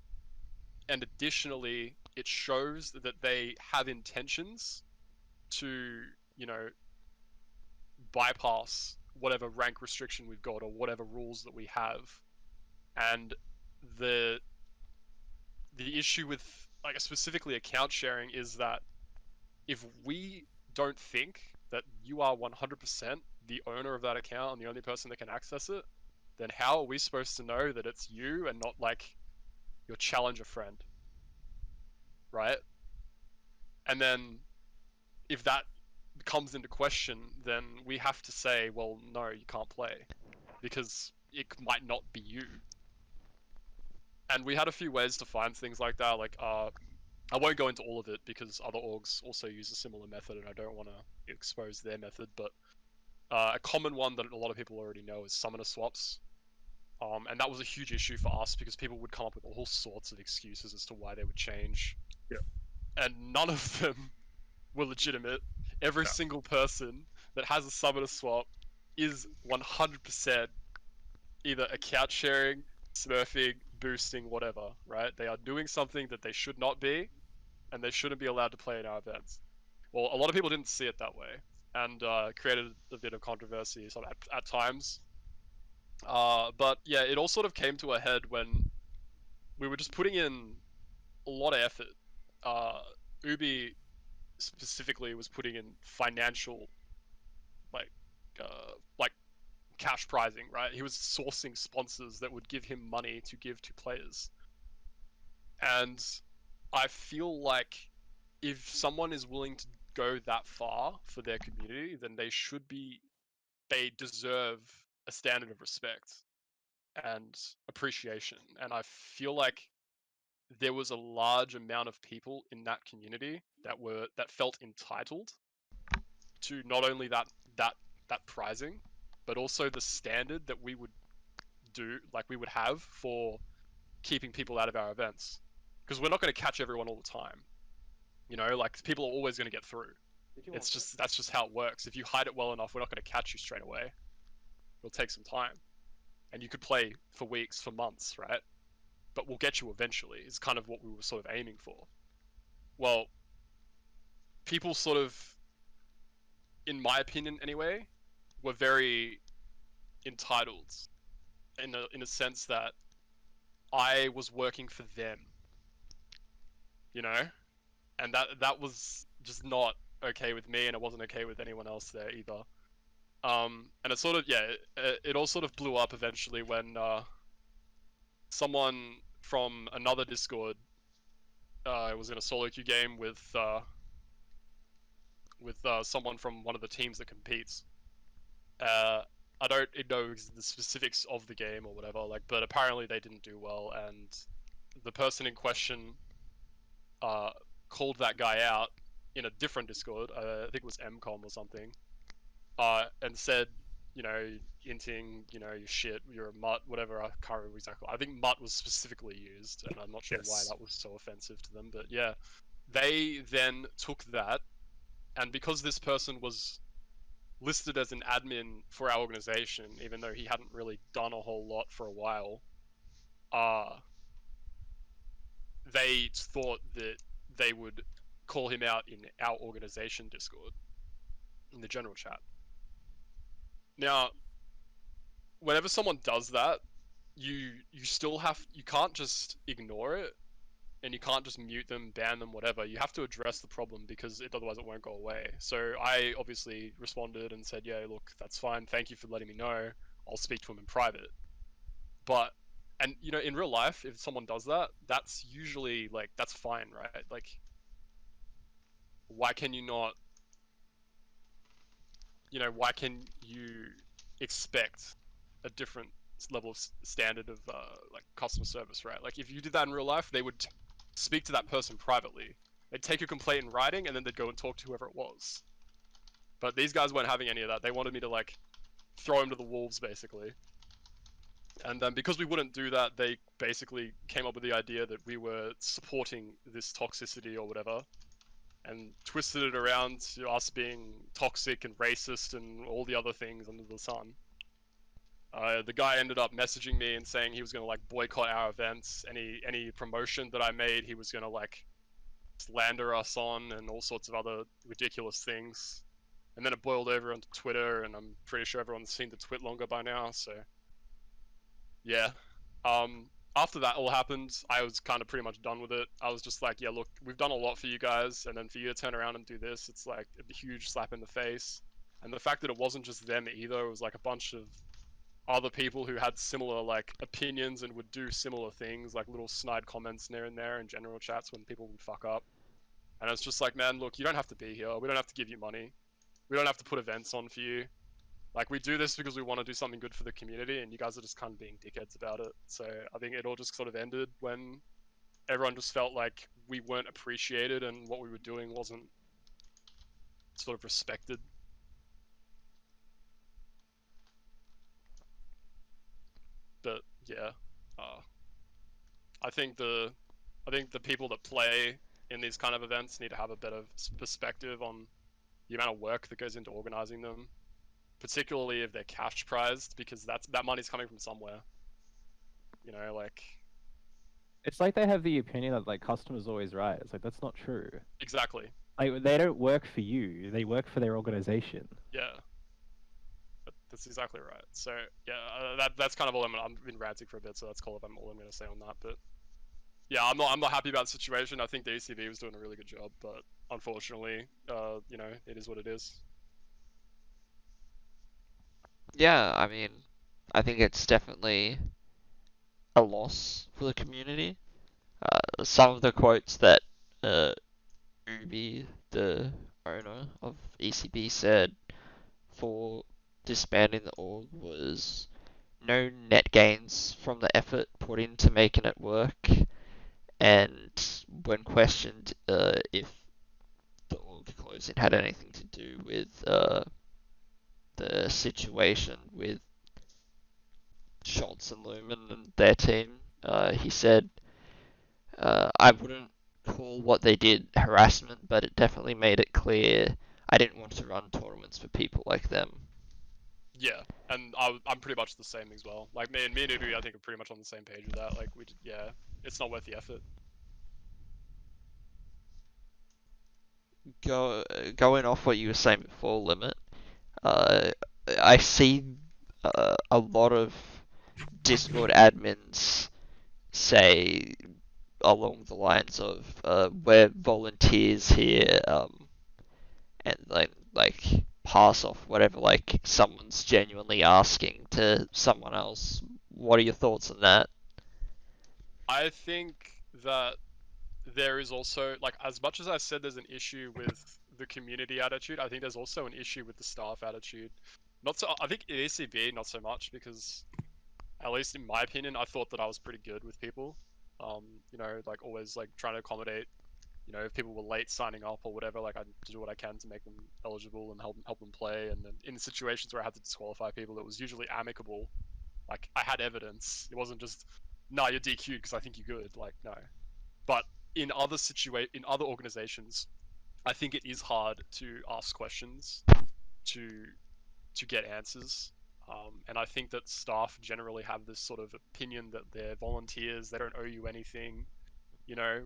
And additionally, it shows that they have intentions to, bypass whatever rank restriction we've got or whatever rules that we have. And the issue with like specifically account sharing is that if we don't think that you are 100% the owner of that account and the only person that can access it, then how are we supposed to know that it's you and not like your challenger friend, right? And then if that comes into question, then we have to say, well, no, you can't play because it might not be you. And we had a few ways to find things like that. Like, I won't go into all of it because other orgs also use a similar method, and I don't want to expose their method. But a common one that a lot of people already know is summoner swaps. And that was a huge issue for us because people would come up with all sorts of excuses as to why they would change. Yeah. And none of them were legitimate. Every single person that has a summoner swap is 100% either account sharing, smurfing, boosting, whatever, right? They are doing something that they should not be, and they shouldn't be allowed to play in our events. Well, a lot of people didn't see it that way, and created a bit of controversy at times. But yeah, it all sort of came to a head when we were just putting in a lot of effort. Ubi specifically was putting in financial, like, like cash prizing, right? He was sourcing sponsors that would give him money to give to players. And I feel like if someone is willing to go that far for their community, then they deserve a standard of respect and appreciation. And I feel like there was a large amount of people in that community that felt entitled to not only that prizing, but also the standard that we would have for keeping people out of our events, because we're not going to catch everyone all the time. You know, like, people are always going to get through. That's just how it works. If you hide it well enough, we're not going to catch you straight away. It'll take some time, and you could play for weeks, for months, right? But we'll get you eventually. Is kind of what we were sort of aiming for. Well, people sort of, in my opinion anyway, were very entitled in a sense that I was working for them, you know, and that was just not okay with me, and it wasn't okay with anyone else there either. And it sort of, it all sort of blew up eventually when someone from another Discord was in a solo queue game with someone from one of the teams that competes. I don't know the specifics of the game or whatever, like, but apparently they didn't do well, and the person in question called that guy out in a different Discord. I think it was MCOM or something, and said, you know, inting, you know, you shit, you're a mutt, whatever. I can't remember exactly. I think mutt was specifically used, and I'm not sure why that was so offensive to them. But yeah, they then took that, and because this person was listed as an admin for our organization, even though he hadn't really done a whole lot for a while, they thought that they would call him out in our organization Discord, in the general chat. Now, whenever someone does that, you can't just ignore it, and you can't just mute them, ban them, whatever. You have to address the problem, because otherwise it won't go away. So I obviously responded and said, yeah, look, that's fine. Thank you for letting me know. I'll speak to him in private. But, and you know, in real life, if someone does that, that's usually, like, that's fine, right? Like, why can you not, you know, why can you expect a different level of standard of like customer service, right? Like, if you did that in real life, they would speak to that person privately. They'd take your complaint in writing, and then they'd go and talk to whoever it was. But these guys weren't having any of that. They wanted me to, like, throw him to the wolves, basically. And then because we wouldn't do that, they basically came up with the idea that we were supporting this toxicity or whatever, and twisted it around to us being toxic and racist and all the other things under the sun. The guy ended up messaging me and saying he was going to, like, boycott our events. Any promotion that I made, he was going to, like, slander us on, and all sorts of other ridiculous things. And then it boiled over onto Twitter, and I'm pretty sure everyone's seen the twit longer by now, so yeah. After that all happened, I was kind of pretty much done with it. I was just like, yeah, look, we've done a lot for you guys, and then for you to turn around and do this, it's like a huge slap in the face. And the fact that it wasn't just them either, it was like a bunch of other people who had similar, like, opinions and would do similar things, like little snide comments here and there in general chats when people would fuck up. And it's just like, man, look, you don't have to be here. We don't have to give you money. We don't have to put events on for you. Like, we do this because we want to do something good for the community, and you guys are just kind of being dickheads about it. So I think it all just sort of ended when everyone just felt like we weren't appreciated and what we were doing wasn't sort of respected. But yeah, I think the people that play in these kind of events need to have a better perspective on the amount of work that goes into organizing them, particularly if they're cash prized, because that money's coming from somewhere. You know, like, It's like they have the opinion that like customers always right. It's like that's not true. exactly. Like they don't work for you; they work for their organization. Yeah. That's exactly right. So yeah, that's kind of all I've been ranting for a bit, so that's all I'm going to say on that. But yeah, I'm not happy about the situation. I think the ECB was doing a really good job, but unfortunately, you know, it is what it is. Yeah, I mean, I think it's definitely a loss for the community. Some of the quotes that Ubi, the owner of ECB, said for disbanding the org was no net gains from the effort put into making it work, and when questioned if the org closing had anything to do with the situation with Schultz and Lumen and their team, he said, I wouldn't call what they did harassment, but it definitely made it clear I didn't want to run tournaments for people like them. Yeah, and I'm pretty much the same as well. Like me and Ubi, I think are pretty much on the same page with that. Like yeah, it's not worth the effort. Going off what you were saying before, Limit, I see a lot of Discord admins say along the lines of we're volunteers here, and like pass off whatever like someone's genuinely asking to someone else. What are your thoughts on that? I think that there is also, like, as much as I said there's an issue with the community attitude, I think there's also an issue with the staff attitude. Not so, I think in ECB not so much, because at least in my opinion, I thought that I was pretty good with people. You know, like always like trying to accommodate. You know, if people were late signing up or whatever, like I do what I can to make them eligible and help them play. And then in situations where I had to disqualify people, it was usually amicable. Like I had evidence. It wasn't just, nah, you're DQ'd because I think you're good. Like no. But in other organizations, I think it is hard to ask questions to get answers. And I think that staff generally have this sort of opinion that they're volunteers, they don't owe you anything. You know,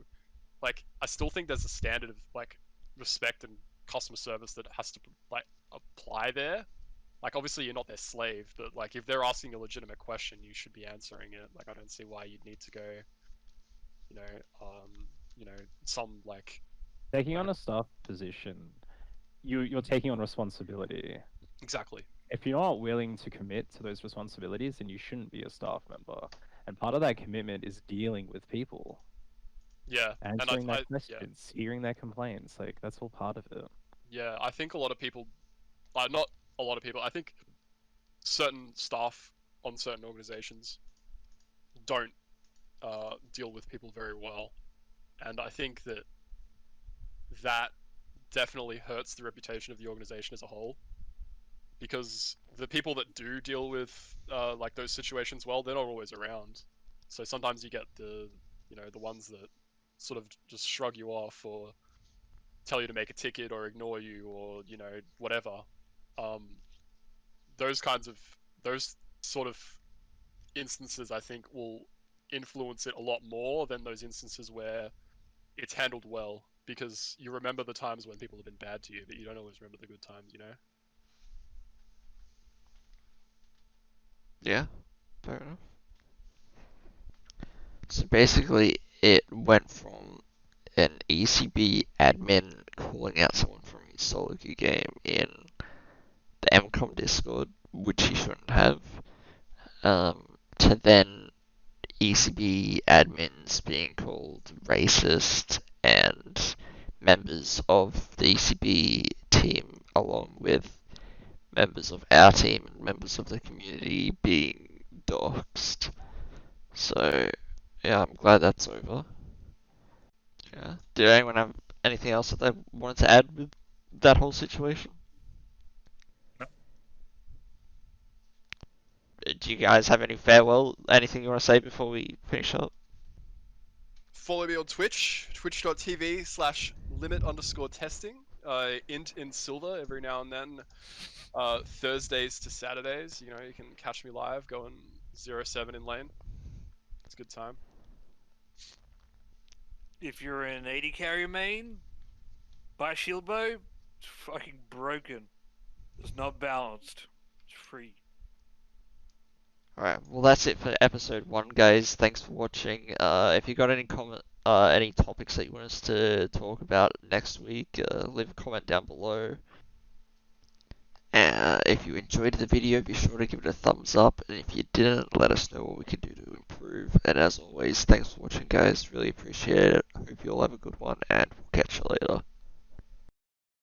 like I still think there's a standard of like respect and customer service that has to like apply there. Like obviously you're not their slave, but like if they're asking a legitimate question, you should be answering it. Like I don't see why you'd need to go, you know, you know, some like Taking on a staff position, you're taking on responsibility. exactly. If you're not willing to commit to those responsibilities, then you shouldn't be a staff member. And part of that commitment is dealing with people, Yeah, answering and their yeah, questions, hearing their complaints. Like that's all part of it. yeah, I think a lot of people, not a lot of people, I think certain staff on certain organizations don't deal with people very well, and I think that that definitely hurts the reputation of the organization as a whole, because the people that do deal with like those situations well, they're not always around. So sometimes you get the, you know, the ones that sort of just shrug you off or tell you to make a ticket or ignore you or, you know, whatever. Um, those kinds of those sort of instances I think will influence it a lot more than those instances where it's handled well, because you remember the times when people have been bad to you, but you don't always remember the good times, you know? Yeah, fair enough. So basically, it went from an ECB admin calling out someone from his solo queue game in the MCOM Discord, which he shouldn't have, to then ECB admins being called racist and members of the ECB team, along with members of our team and members of the community being doxxed. So, yeah, I'm glad that's over. Yeah. Did anyone have anything else that they wanted to add with that whole situation? Do you guys have any farewell, anything you want to say before we finish up? Follow me on Twitch, twitch.tv/limit_testing. Int in silver every now and then. Thursdays to Saturdays, you know, you can catch me live going 0-7 in lane. It's a good time. If you're in an 80 carry main, buy shield bow. It's fucking broken. It's not balanced. It's free. Alright, well that's it for episode 1, guys. Thanks for watching. If you got any any topics that you want us to talk about next week, leave a comment down below. If you enjoyed the video, be sure to give it a thumbs up, and if you didn't, let us know what we can do to improve. And as always, thanks for watching, guys. Really appreciate it. Hope you all have a good one, and we'll catch you later.